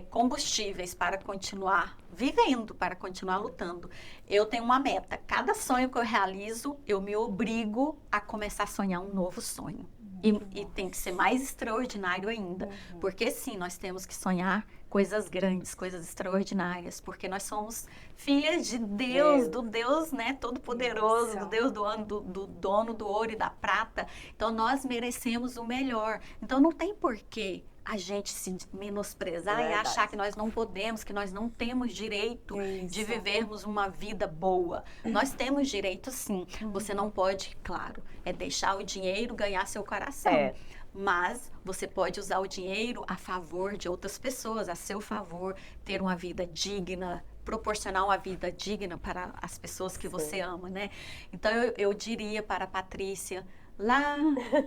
combustíveis para continuar vivendo, para continuar lutando. Eu tenho uma meta. Cada sonho que eu realizo, eu me obrigo a começar a sonhar um novo sonho. E tem que ser mais extraordinário ainda. Porque sim, nós temos que sonhar coisas grandes, coisas extraordinárias. Porque nós somos filhas de Deus, do Deus, né, todo-poderoso, do Deus do dono do ouro e da prata. Então, nós merecemos o melhor. Então, não tem porquê a gente se menosprezar e achar que nós não podemos, que nós não temos direito de vivermos uma vida boa. Nós temos direito, sim. Você não pode, claro, deixar o dinheiro ganhar seu coração. Mas você pode usar o dinheiro a favor de outras pessoas, a seu favor, ter uma vida digna, proporcionar uma vida digna para as pessoas que você ama, né? Então, eu diria para a Patrícia, lá,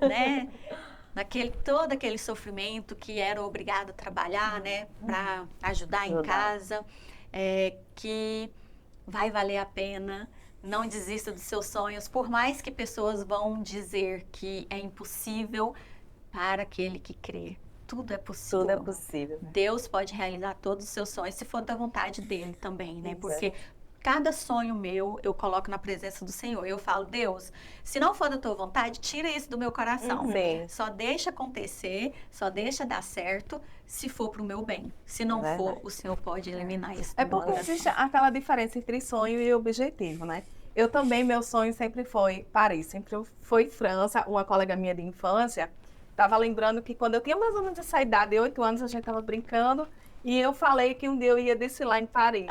né? Todo aquele sofrimento que era obrigado a trabalhar, né, para ajudar em casa, que vai valer a pena, não desista dos seus sonhos, por mais que pessoas vão dizer que é impossível para aquele que crê. Tudo é possível. Tudo é possível. Deus pode realizar todos os seus sonhos, se for da vontade dele também, né, porque cada sonho meu, eu coloco na presença do Senhor. Eu falo, Deus, se não for da tua vontade, tira isso do meu coração. Só deixa acontecer, só deixa dar certo, se for pro meu bem. Se não for, o Senhor pode eliminar isso. Porque existe aquela diferença entre sonho e objetivo, né? Eu também, meu sonho sempre foi Paris, sempre foi França. Uma colega minha de infância estava lembrando que quando eu tinha mais ou menos essa idade, de 8 anos, a gente estava brincando. E eu falei que um dia eu ia desfilar em Paris.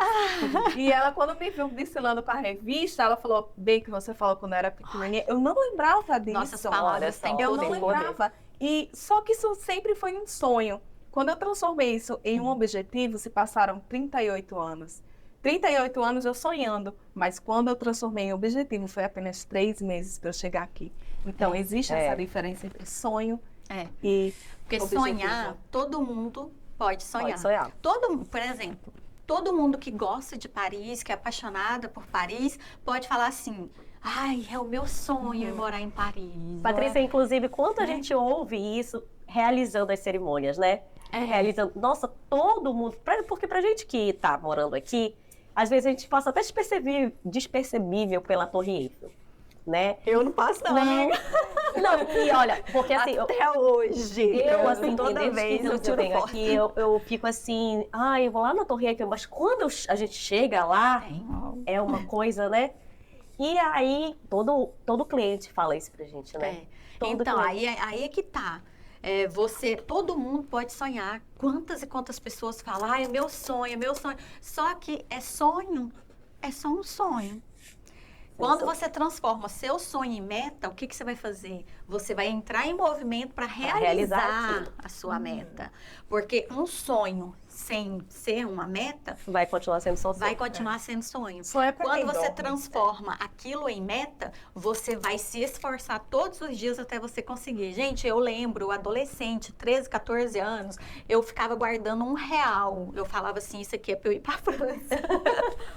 E ela, quando me viu desfilando para a revista, ela falou, bem que você falou quando eu era pequenininha, eu não lembrava disso. Nossas palavras têm poder. Eu não lembrava. E só que isso sempre foi um sonho. Quando eu transformei isso em um objetivo, se passaram 38 anos. 38 anos eu sonhando, mas quando eu transformei em objetivo, foi apenas 3 meses para eu chegar aqui. Então, existe essa diferença entre sonho e Porque objetivo. Sonhar, todo mundo pode sonhar. Pode sonhar. Por exemplo, todo mundo que gosta de Paris, que é apaixonada por Paris, pode falar assim, Ai, é o meu sonho ir morar em Paris. Patrícia, inclusive, quanto a gente ouve isso realizando as cerimônias, né? Realizando, nossa, todo mundo, porque pra gente que tá morando aqui, às vezes a gente passa até despercebível pela Torre Eiffel, né? Eu não passo não. Não, e olha, porque assim, até hoje, eu assim, toda desde vez que eu eu tiro venho foto. aqui, eu fico assim, eu vou lá na Torre Eiffel, mas quando a gente chega lá, é uma coisa, né? E aí, todo cliente fala isso pra gente, né? Então, aí é que tá. Todo mundo pode sonhar. Quantas e quantas pessoas falam, é meu sonho, é meu sonho. Só que é sonho, é só um sonho. Quando você transforma seu sonho em meta, o que você vai fazer? Você vai entrar em movimento para realizar a sua meta. Porque um sonho sem ser uma meta vai continuar sendo só sonho. Vai continuar sendo sonho. Quando você transforma aquilo em meta, você vai se esforçar todos os dias até você conseguir. Gente, eu lembro, adolescente, 13, 14 anos, eu ficava guardando R$1. Eu falava assim, isso aqui é para eu ir para a França.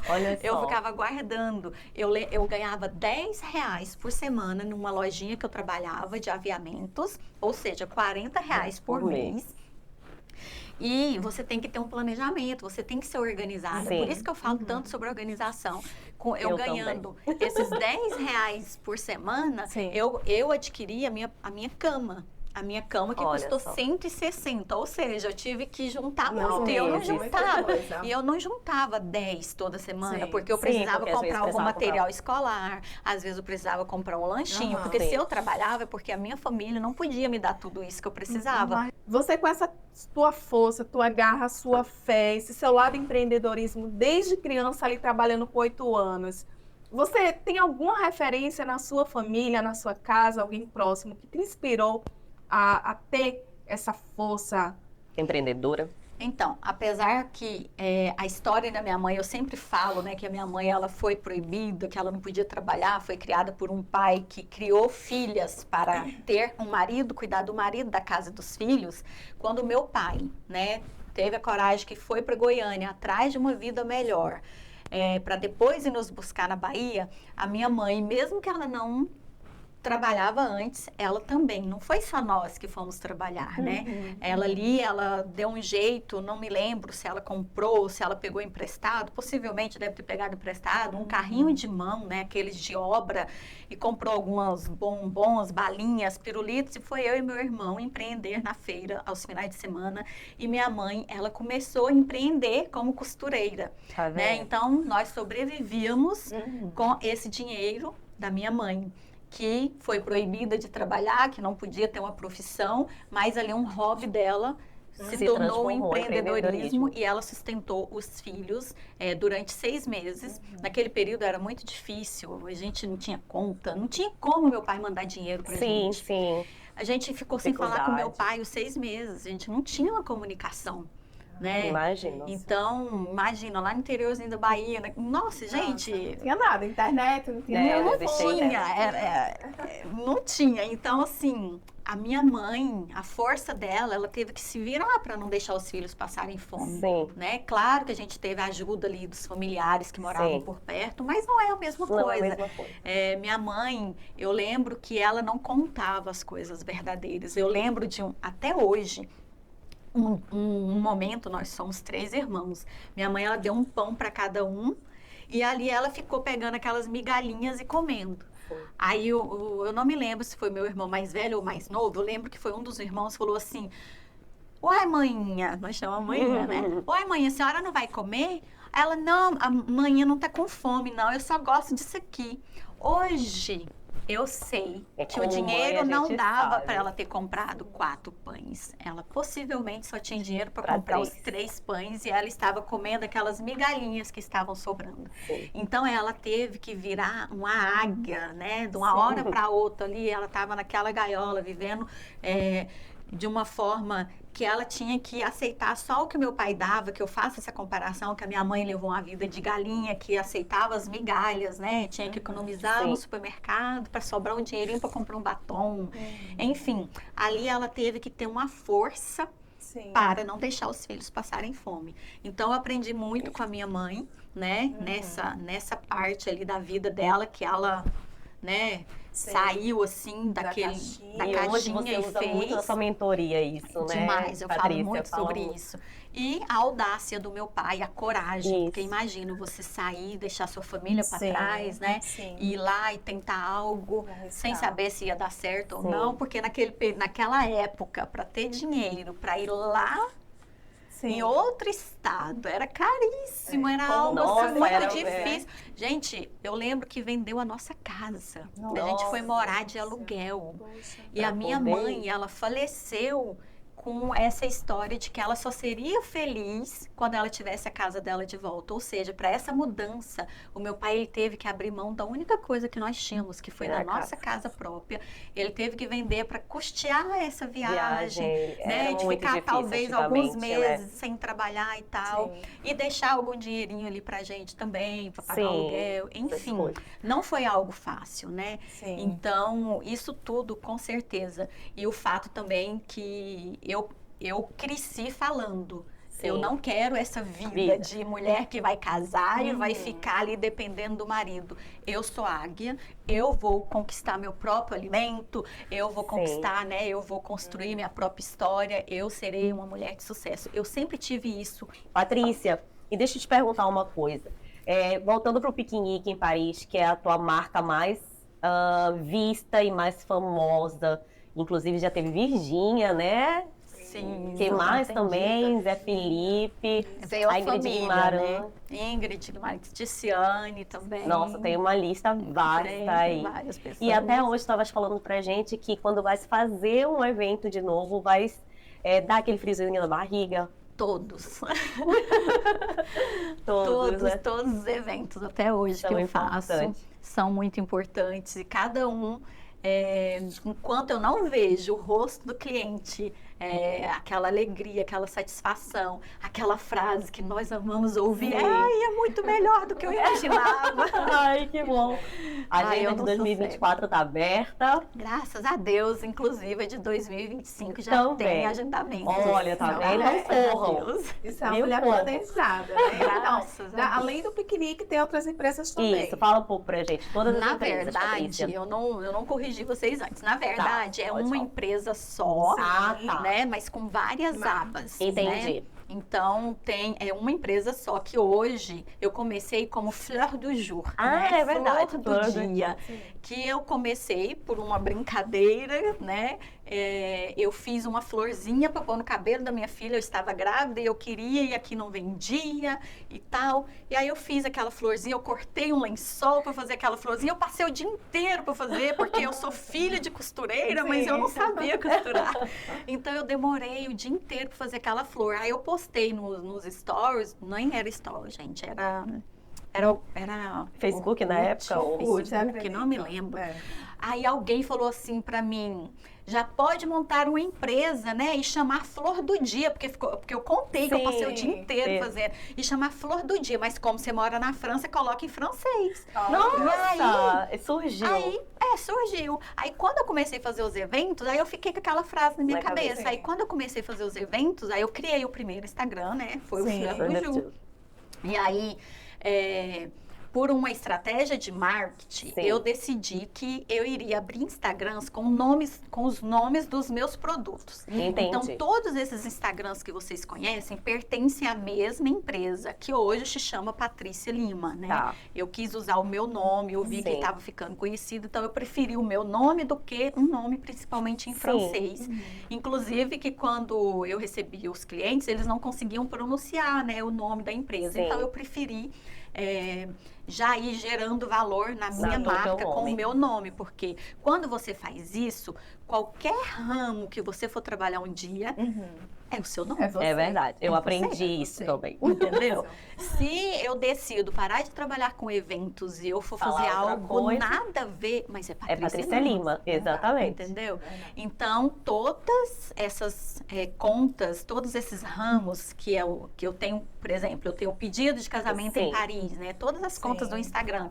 Olha só. Eu ficava guardando. Eu ganhava R$10 por semana numa lojinha que eu trabalhava de aviamentos, ou seja, R$40 por mês. E você tem que ter um planejamento, você tem que ser organizada. Sim. Por isso que eu falo tanto sobre organização. Eu ganhando também. esses R$10 por semana, eu adquiri a minha cama. A minha cama que custou 160, ou seja, eu tive que juntar muito. E eu não juntava. E eu não juntava 10 toda semana, porque eu precisava comprar algum material escolar, às vezes eu precisava comprar um lanchinho, porque se eu trabalhava é porque a minha família não podia me dar tudo isso que eu precisava. Você com essa tua força, tua garra, sua fé, esse seu lado empreendedorismo, desde criança ali trabalhando com 8 anos, você tem alguma referência na sua família, na sua casa, alguém próximo que te inspirou a ter essa força empreendedora? Então, apesar que a história da minha mãe, eu sempre falo, né, que a minha mãe ela foi proibida, que ela não podia trabalhar, foi criada por um pai que criou filhas para ter um marido, cuidar do marido, da casa dos filhos. Quando o meu pai, né, teve a coragem que foi para Goiânia, atrás de uma vida melhor, para depois ir nos buscar na Bahia, a minha mãe, mesmo que ela não trabalhava antes, ela também, não foi só nós que fomos trabalhar, né? Ela deu um jeito, não me lembro se ela comprou, se ela pegou emprestado, possivelmente deve ter pegado emprestado, um carrinho de mão, né? Aqueles de obra, e comprou algumas bombons, balinhas, pirulitos, e foi eu e meu irmão empreender na feira aos finais de semana, e minha mãe, ela começou a empreender como costureira, né? Então, nós sobrevivíamos com esse dinheiro da minha mãe, que foi proibida de trabalhar, que não podia ter uma profissão, mas ali um hobby dela se tornou um empreendedorismo e ela sustentou os filhos durante 6 meses. Naquele período era muito difícil, a gente não tinha conta, não tinha como meu pai mandar dinheiro pra gente. Sim. A gente ficou sem falar com meu pai os 6 meses, a gente não tinha uma comunicação. Né? Imagina. Então, imagina, lá no interiorzinho da Bahia, né? Nossa, gente... Não tinha nada, internet, não tinha não tinha. Então, assim, a minha mãe, a força dela, ela teve que se virar para não deixar os filhos passarem fome. Né? Claro que a gente teve a ajuda ali dos familiares que moravam por perto, mas não é a mesma coisa. Minha mãe, eu lembro que ela não contava as coisas verdadeiras. Eu lembro de até hoje... Um momento, nós somos 3 irmãos. Minha mãe, ela deu um pão para cada um e ali ela ficou pegando aquelas migalhinhas e comendo. Aí eu não me lembro se foi meu irmão mais velho ou mais novo. Eu lembro que foi um dos irmãos que falou assim: "Uai, maninha", nós chamamos manhã, né? "Uai, mãe, a senhora não vai comer?" Ela: "Não, a manhã não tá com fome, não. Eu só gosto disso aqui." Hoje eu sei que o dinheiro não dava para ela ter comprado 4 pães. Ela possivelmente só tinha dinheiro para comprar os 3 pães e ela estava comendo aquelas migalhinhas que estavam sobrando. Então ela teve que virar uma águia, né? De uma hora para outra ali, ela estava naquela gaiola vivendo de uma forma que ela tinha que aceitar só o que o meu pai dava, que eu faço essa comparação, que a minha mãe levou uma vida de galinha, que aceitava as migalhas, né? Tinha que economizar no supermercado para sobrar um dinheirinho para comprar um batom. Enfim, ali ela teve que ter uma força para não deixar os filhos passarem fome. Então, eu aprendi muito com a minha mãe, né? Nessa parte ali da vida dela, que ela né? Sim. Saiu assim Da da caixinha. E hoje caixinha você e usa muito na fez. sua mentoria isso, né? Demais, eu Patrícia, falo muito fala sobre muito. isso. E a audácia do meu pai, a coragem, porque Isso. imagina você sair, deixar sua família para Sim, trás, né? sim. Ir lá e tentar algo Arriscar. sem saber se ia dar certo ou Sim. não, porque naquela época, para ter dinheiro, para ir lá Sim. em outro estado, era caríssimo, era Como algo nossa, assim, muito era, difícil. Gente, eu lembro que vendeu a nossa casa. Nossa. A gente foi morar de aluguel. Poxa. E Pra a minha poder- mãe, ela faleceu com essa história de que ela só seria feliz quando ela tivesse a casa dela de volta. Ou seja, para essa mudança, o meu pai ele teve que abrir mão da única coisa que nós tínhamos, que foi Era da a nossa casa própria. Ele teve que vender para custear essa viagem, Era né? De muito ficar difícil talvez alguns antigamente, meses né? sem trabalhar e tal. Sim. E deixar algum dinheirinho ali pra gente também, para pagar Sim, aluguel. essas Enfim, coisas. não foi algo fácil, né? Sim. Então, isso tudo, com certeza. E o fato também que eu cresci falando. Sim. Eu não quero essa vida de mulher que vai casar e vai ficar ali dependendo do marido. Eu sou águia, eu vou conquistar meu próprio alimento, eu vou conquistar, né? Eu vou construir minha própria história, eu serei uma mulher de sucesso. Eu sempre tive isso. Patrícia, e deixa eu te perguntar uma coisa. Voltando para o Piquenique em Paris, que é a tua marca mais vista e mais famosa, inclusive já teve Virgínia, né? Sim. Quem mais atendida. também? Zé Felipe, Veio a Ingrid família, Guimarães. né? Ingrid Guimarães, Ticiane também. Nossa, tem uma lista vasta Tem aí. várias pessoas. E até hoje estavas falando pra gente que quando vai fazer um evento de novo, vai dar aquele friozinho na barriga. Todos. Todos, né? Todos os eventos até hoje São que eu faço importantes. são muito importantes. E cada um, enquanto eu não vejo o rosto do cliente, aquela alegria, aquela satisfação, aquela frase que nós amamos ouvir, Sim. ai, é muito melhor do que eu imaginava. Ai, que bom. A Ai, agenda eu de não 2024 tá aberta. Graças a Deus, inclusive, a de 2025 já Também. tem agendamento. Olha, tá Não, vendo? Graças Não a corram. Deus. Isso é uma Viu, mulher povo? planejada, né? Graças a Deus. Além do piquenique, tem outras empresas também. Isso, fala um pouco pra gente. Todas as Na empresas, verdade, Patrícia. eu não corrigi vocês antes. Na verdade, é pode uma falar. empresa só, Ah, tá. né? Mas com várias abas. Entendi. Né? Então, é uma empresa só que hoje eu comecei como Fleur du Jour. Ah, né? é verdade, Flor Flor do do dia. Que eu comecei por uma brincadeira, né? Eu fiz uma florzinha para pôr no cabelo da minha filha. Eu estava grávida e eu queria e aqui não vendia e tal. E aí eu fiz aquela florzinha, eu cortei um lençol para fazer aquela florzinha. Eu passei o dia inteiro para fazer, porque eu sou filha de costureira, mas eu não sabia costurar. Então eu demorei o dia inteiro para fazer aquela flor. Aí eu postei nos stories, nem era stories, gente, era Facebook na época? ou- Facebook, não me lembro. Aí alguém falou assim pra mim, já pode montar uma empresa, né? E chamar Flor do Dia, porque eu contei que eu passei o dia inteiro fazendo. E chamar Flor do Dia, mas como você mora na França, coloca em francês. Nossa, surgiu. Aí, surgiu. Aí quando eu comecei a fazer os eventos, aí eu fiquei com aquela frase na minha Na cabeça. cabeça. Aí quando eu comecei a fazer os eventos, aí eu criei o primeiro Instagram, né? Foi Sim. o Flor do Ju. E aí, por uma estratégia de marketing, Sim. eu decidi que eu iria abrir Instagrams com os nomes dos meus produtos. Entendi. Então, todos esses Instagrams que vocês conhecem pertencem à mesma empresa, que hoje se chama Patrícia Lima, né? Tá. Eu quis usar o meu nome, eu vi que Sim. ele estava ficando conhecido, então eu preferi o meu nome do que um nome principalmente em Sim. francês. Inclusive que quando eu recebi os clientes, eles não conseguiam pronunciar, né, o nome da empresa. Sim. Então eu preferi já ir gerando valor na minha no teu marca com nome. o meu nome, porque quando você faz isso, qualquer ramo que você for trabalhar um dia, é o seu nome. É você. É verdade. Eu É aprendi você, é isso você. também. Entendeu? Se eu decido parar de trabalhar com eventos e eu for Falar fazer outra algo coisa. nada a ver, mas é É Patrícia, Patrícia Lima, exatamente. Entendeu? Então, todas essas contas, todos esses ramos que eu tenho, por exemplo, eu tenho o pedido de casamento Sim. em Paris, né? Todas as contas do Instagram,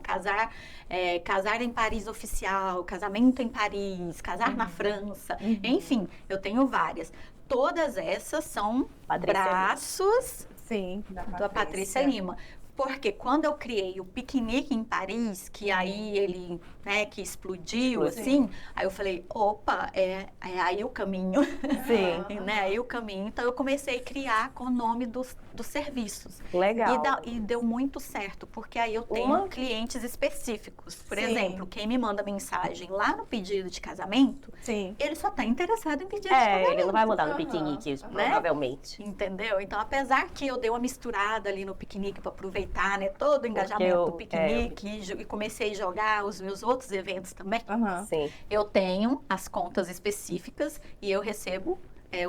casar em Paris oficial, casamento em Paris, casar na França, enfim, eu tenho várias. Todas essas são Patrícia Lima. braços Sim, da Patrícia Lima. Porque quando eu criei o Piquenique em Paris, que aí ele, né, que explodiu, assim, aí eu falei, opa, é aí o caminho. Sim. Né, aí o caminho. Então, eu comecei a criar com o nome dos serviços. Legal. E deu muito certo, porque aí eu tenho clientes específicos. Por exemplo, quem me manda mensagem lá no pedido de casamento, ele só está interessado em pedido de casamento. Ele não vai mandar no piquenique, provavelmente. Entendeu? Então, apesar que eu dei uma misturada ali no piquenique para aproveitar, né, todo o engajamento do piquenique e comecei a jogar os meus outros eventos também, Sim. eu tenho as contas específicas e eu recebo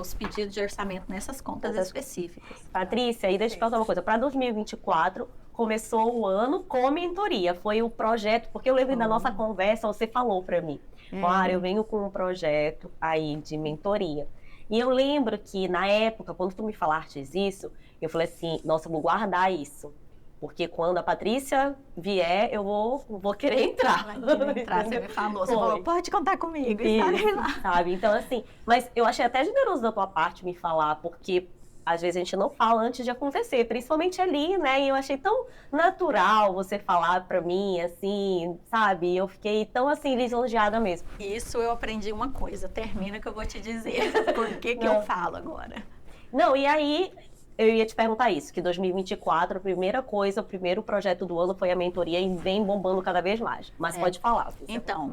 os pedidos de orçamento nessas contas específicas. Patrícia, e deixa eu te perguntar uma coisa. Para 2024, começou o ano com mentoria. Foi o projeto, porque eu lembro da nossa conversa, você falou para mim, Moara, eu venho com um projeto aí de mentoria. E eu lembro que, na época, quando tu me falaste isso, eu falei assim, nossa, eu vou guardar isso. Porque quando a Patrícia vier, eu vou querer entrar. Vai querer entrar, você me falou. Você falou, pode contar comigo, estarei lá. Sabe? Então, assim, mas eu achei até generoso da tua parte me falar, porque às vezes a gente não fala antes de acontecer, principalmente ali, né? E eu achei tão natural você falar pra mim, assim, sabe? Eu fiquei tão, assim, lisonjeada mesmo. Isso eu aprendi uma coisa, termina que eu vou te dizer por que eu falo agora. Não, e aí... Eu ia te perguntar isso, que 2024, a primeira coisa, o primeiro projeto do ano foi a mentoria e vem bombando cada vez mais. Mas pode falar. Então,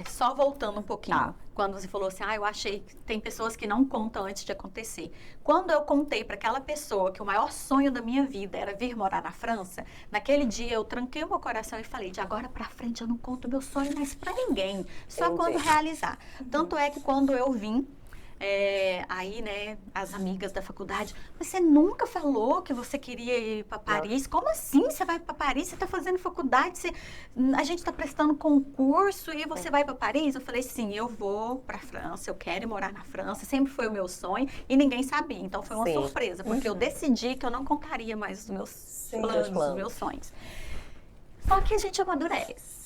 só voltando um pouquinho, quando você falou assim, eu achei que tem pessoas que não contam antes de acontecer. Quando eu contei para aquela pessoa que o maior sonho da minha vida era vir morar na França, naquele dia eu tranquei o meu coração e falei, de agora para frente eu não conto meu sonho mais para ninguém, só quando realizar. Tanto é que quando eu vim, aí, né, as amigas da faculdade, você nunca falou que você queria ir para Paris? Como assim você vai para Paris? Você está fazendo faculdade, a gente está prestando concurso e você vai para Paris? Eu falei, sim, eu vou para a França, eu quero ir morar na França, sempre foi o meu sonho e ninguém sabia, então foi uma surpresa, porque eu decidi que eu não contaria mais os meus planos, os meus sonhos. Só que a gente amadurece.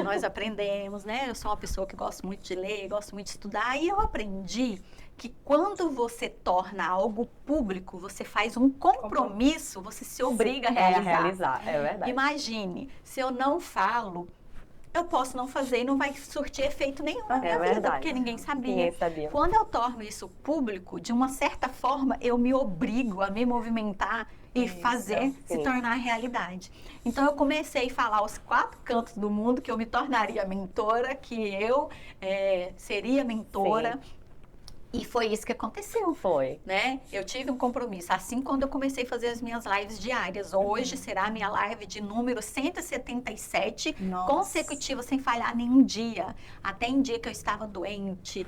Nós aprendemos, né? Eu sou uma pessoa que gosto muito de ler, gosto muito de estudar, e eu aprendi que quando você torna algo público, você faz um compromisso, você se obriga a realizar. É verdade. Imagine, se eu não falo, eu posso não fazer e não vai surtir efeito nenhum na minha vida, porque ninguém sabia. Ninguém sabia. Quando eu torno isso público, de uma certa forma, eu me obrigo a me movimentar e fazer se tornar realidade. Então, eu comecei a falar aos 4 cantos do mundo que eu me tornaria mentora, que eu seria mentora. E foi isso que aconteceu. Foi. Né? Eu tive um compromisso. Assim, quando eu comecei a fazer as minhas lives diárias. Hoje será a minha live de número 177, consecutiva, sem falhar nenhum dia. Até em dia que eu estava doente.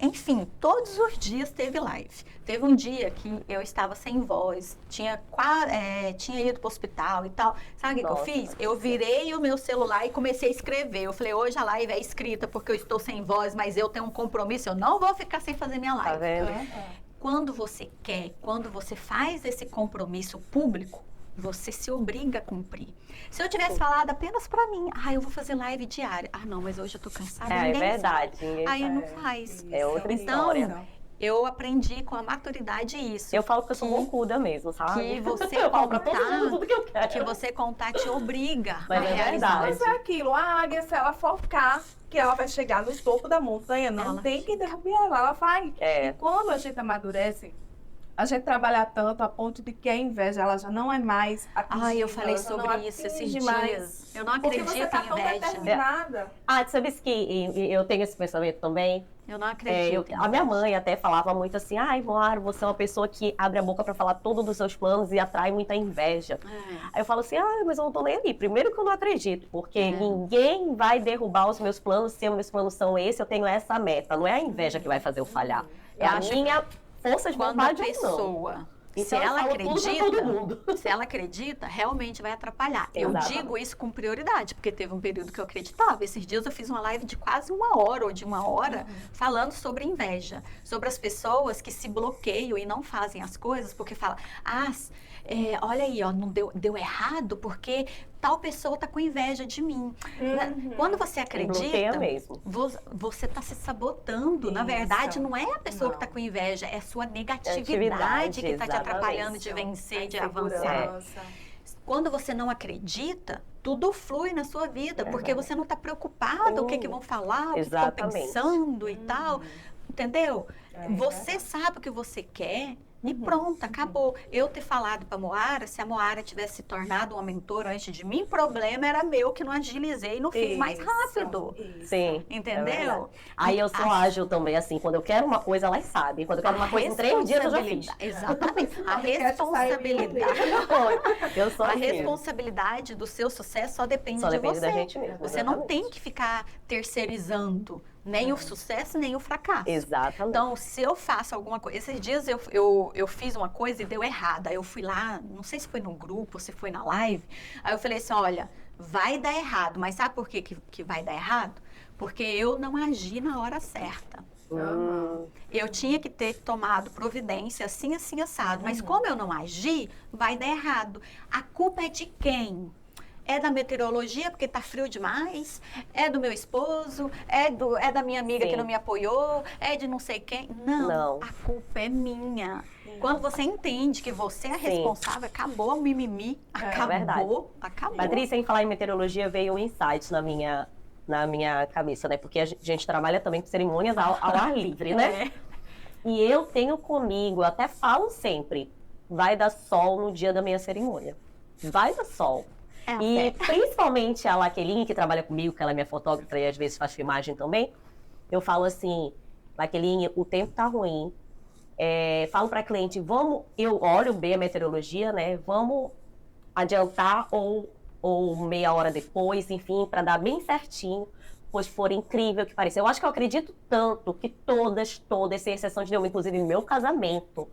Enfim, todos os dias teve live. Teve um dia que eu estava sem voz, tinha ido para o hospital e tal. Sabe o que eu fiz? Eu virei o meu celular e comecei a escrever. Eu falei, hoje a live é escrita porque eu estou sem voz, mas eu tenho um compromisso, eu não vou ficar sem fazer minha live. Tá vendo? Quando você quer, quando você faz esse compromisso público, você se obriga a cumprir. Se eu tivesse falado apenas pra mim, eu vou fazer live diária. Não, mas hoje eu tô cansada. É verdade. Aí não faz. É outra história. Eu aprendi com a maturidade isso. Eu falo que eu sou bocuda mesmo, sabe? Que você contar te obriga a realizar. Mas é aquilo, a águia, se ela focar, que ela vai chegar no topo da montanha, não tem que derrubar ela vai. E quando a gente amadurece, a gente trabalha tanto a ponto de que a inveja, ela já não é mais atingível. Eu falei sobre isso esses dias. Eu não acredito em inveja. Tu sabes que eu tenho esse pensamento também? Eu não acredito. A minha mãe até falava muito assim, Moara, você é uma pessoa que abre a boca pra falar todos os seus planos e atrai muita inveja. Aí eu falo assim, mas eu não tô nem aí. Primeiro que eu não acredito, porque ninguém vai derrubar os meus planos se os meus planos são esses, eu tenho essa meta. Não é a inveja que vai fazer eu falhar. É a minha força de vontade ou não. Se ela acredita, realmente vai atrapalhar. Exatamente. Eu digo isso com prioridade, porque teve um período que eu acreditava. Esses dias eu fiz uma live de quase 1 hora ou de 1 hora falando sobre inveja, sobre as pessoas que se bloqueiam e não fazem as coisas porque falam, olha aí, não deu errado porque tal pessoa tá com inveja de mim. Quando você acredita, você tá se sabotando. Na verdade, não é a pessoa que tá com inveja, é a sua negatividade que tá te atrapalhando de vencer, de avançar. Quando você não acredita, tudo flui na sua vida, porque você não está preocupado o que vão falar, o que estão pensando e tal, entendeu? Você sabe o que você quer e pronto, acabou. Eu ter falado para a Moara, se a Moara tivesse se tornado uma mentora antes de mim, problema era meu que não agilizei e não fiz mais rápido. Sim. Entendeu? Aí eu sou ágil também, assim, quando eu quero uma coisa, elas sabem. Quando eu quero uma coisa em 3 dias, eu já fiz. Exatamente. A responsabilidade. Eu sou assim. Responsabilidade do seu sucesso só depende Só de depende você. da gente mesmo. Você não tem que ficar terceirizando nem o sucesso, nem o fracasso. Exatamente. Então, se eu faço alguma coisa... Esses dias eu fiz uma coisa e deu errado. Aí eu fui lá, não sei se foi no grupo, se foi na live. Aí eu falei assim, olha, vai dar errado. Mas sabe por que vai dar errado? Porque eu não agi na hora certa. Eu tinha que ter tomado providência assim, assim, assado. Mas como eu não agi, vai dar errado. A culpa é de quem? É da meteorologia, porque tá frio demais? É do meu esposo? É da minha amiga que não me apoiou? É de não sei quem? Não. A culpa é minha. Quando você entende que você é responsável, acabou o mimimi. Acabou. Patrícia, em falar em meteorologia, veio um insight na minha cabeça, né? Porque a gente trabalha também com cerimônias ao ar livre, né? E eu tenho comigo, eu até falo sempre, vai dar sol no dia da minha cerimônia. Vai dar sol. E principalmente a Laqueline, que trabalha comigo, que ela é minha fotógrafa e às vezes faz filmagem também, eu falo assim, Laqueline, o tempo tá ruim, falo pra cliente, eu olho bem a meteorologia, né, vamos adiantar ou meia hora depois, enfim, para dar bem certinho, pois for incrível que pareça. Eu acho que eu acredito tanto que todas, sem exceção de nenhuma, inclusive o meu casamento,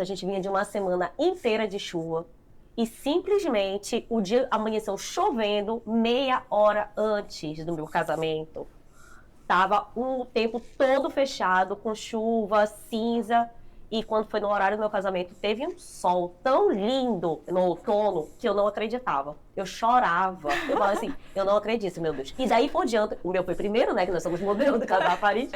a gente vinha de uma semana inteira de chuva, e simplesmente o dia amanheceu chovendo meia hora antes do meu casamento. Tava o tempo todo fechado, com chuva, cinza. E quando foi no horário do meu casamento, teve um sol tão lindo no outono que eu não acreditava. Eu chorava. Eu falava assim, eu não acredito, meu Deus. E daí por diante, o meu foi primeiro, né? Que nós somos modelo do Casal Paris.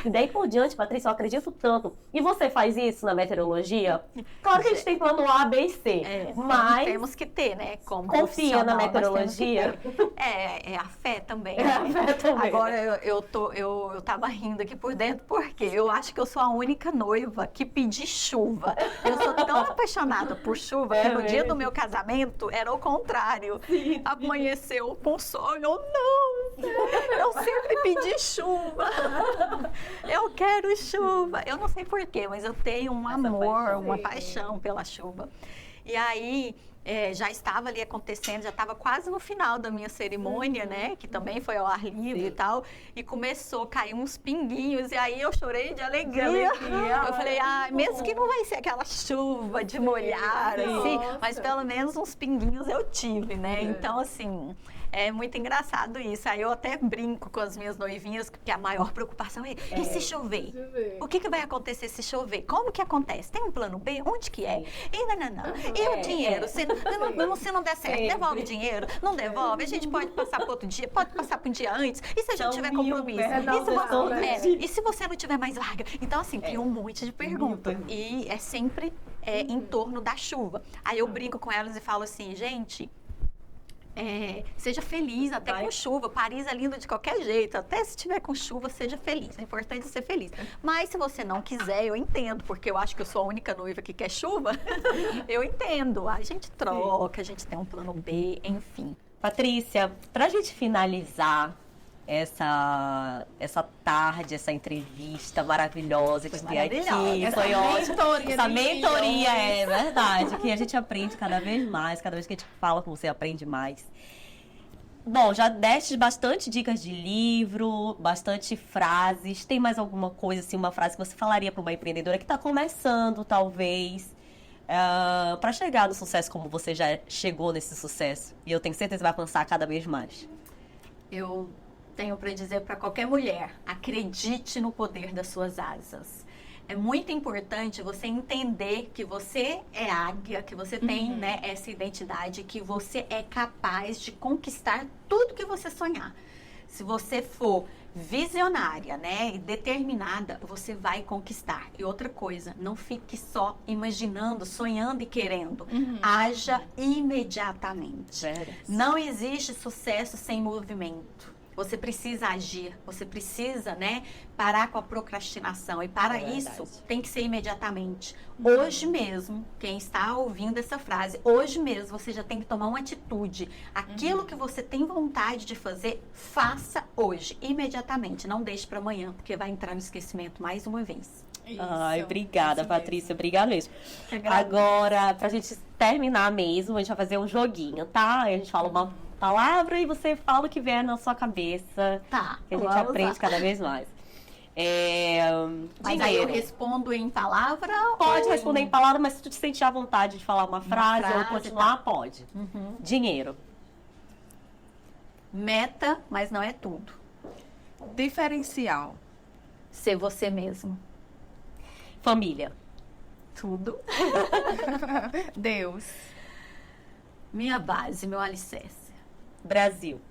E daí por diante, Patrícia, eu acredito tanto. E você faz isso na meteorologia? Claro que a gente tem plano A, B e C. Mas temos que ter, né? Como confia na meteorologia. É a fé também. É a fé também. Agora eu tava rindo aqui por dentro, porque eu acho que eu sou a única noiva que pedi chuva. Eu sou tão apaixonada por chuva que no dia do meu casamento era o contrário. Amanheceu com sol, eu não! Eu sempre pedi chuva. Eu quero chuva. Eu não sei porquê, mas eu tenho um amor, uma paixão pela chuva. E aí, já estava ali acontecendo, já estava quase no final da minha cerimônia, né? Que também foi ao ar livre e tal. E começou a cair uns pinguinhos. E aí eu chorei de alegria. Eu falei, mesmo que não vai ser aquela chuva de molhar, assim, mas pelo menos uns pinguinhos eu tive, né? Então, assim... É muito engraçado isso. Aí eu até brinco com as minhas noivinhas, porque a maior preocupação é, e se chover? O que vai acontecer se chover? Como que acontece? Tem um plano B? Onde que é? E E o dinheiro? Se não der certo, devolve o dinheiro? Não devolve? A gente pode passar para outro dia? Pode passar para um dia antes? E se a gente tiver compromisso? E se você não tiver mais vaga? Então, assim, tem um monte de perguntas. E é sempre em torno da chuva. Aí eu brinco com elas e falo assim, gente... seja feliz, até com chuva. Paris é lindo de qualquer jeito. Até se tiver com chuva, seja feliz. É importante ser feliz. Mas se você não quiser, eu entendo, porque eu acho que eu sou a única noiva que quer chuva. Eu entendo. A gente troca, a gente tem um plano B, enfim. Patrícia, pra gente finalizar essa tarde, essa entrevista maravilhosa que foi aqui. Foi ótimo. Essa mentoria, é verdade, que a gente aprende cada vez mais, cada vez que a gente fala com você, aprende mais. Bom, já deste bastante dicas de livro, bastante frases. Tem mais alguma coisa, assim, uma frase que você falaria para uma empreendedora que está começando, talvez, para chegar no sucesso como você já chegou nesse sucesso? E eu tenho certeza que vai avançar cada vez mais. Eu tenho para dizer para qualquer mulher, acredite no poder das suas asas. É muito importante você entender que você é águia, que você tem, né, essa identidade, que você é capaz de conquistar tudo que você sonhar. Se você for visionária, né, e determinada, você vai conquistar. E outra coisa, não fique só imaginando, sonhando e querendo. Haja imediatamente. Não existe sucesso sem movimento. Você precisa agir, você precisa, né, parar com a procrastinação. E para isso, tem que ser imediatamente. Hoje mesmo, quem está ouvindo essa frase, hoje mesmo você já tem que tomar uma atitude. Aquilo que você tem vontade de fazer, faça hoje, imediatamente. Não deixe para amanhã, porque vai entrar no esquecimento mais uma vez. Isso, Ai, obrigada, isso Patrícia. Obrigada mesmo. Agradeço. Agora, pra gente terminar mesmo, a gente vai fazer um joguinho, tá? A gente fala uma palavra e você fala o que vier na sua cabeça. Tá, Que a gente vamos aprende lá. cada vez mais. Mas aí eu Dinheiro. respondo em palavra? Pode ou responder em palavra, mas se tu te sentir à vontade de falar uma frase ou frase, continuar, pode. Dinheiro. Meta, mas não é tudo. Diferencial. Ser você mesmo. Família. Tudo. Deus. Minha base, meu alicerce. Brasil.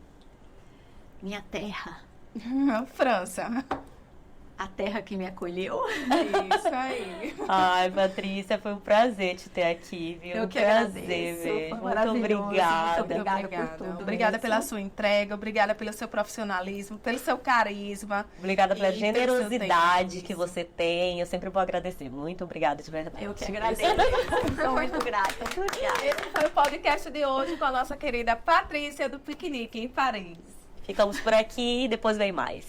Minha terra. França. A terra que me acolheu. Isso aí. Ai, Patrícia, foi um prazer te ter aqui, viu? Eu que prazer, agradeço. velho. Foi Muito maravilhoso. obrigada. Muito obrigada por tudo Obrigada mesmo. pela sua entrega, obrigada pelo seu profissionalismo, pelo seu carisma. Obrigada pela E pelo seu generosidade tempo. que você tem. Eu sempre vou agradecer. Muito obrigada de verdade. Eu que agradeço. Sou muito grata. Obrigada. Esse foi o podcast de hoje com a nossa querida Patrícia do Piquenique em Paris. Ficamos por aqui e depois vem mais.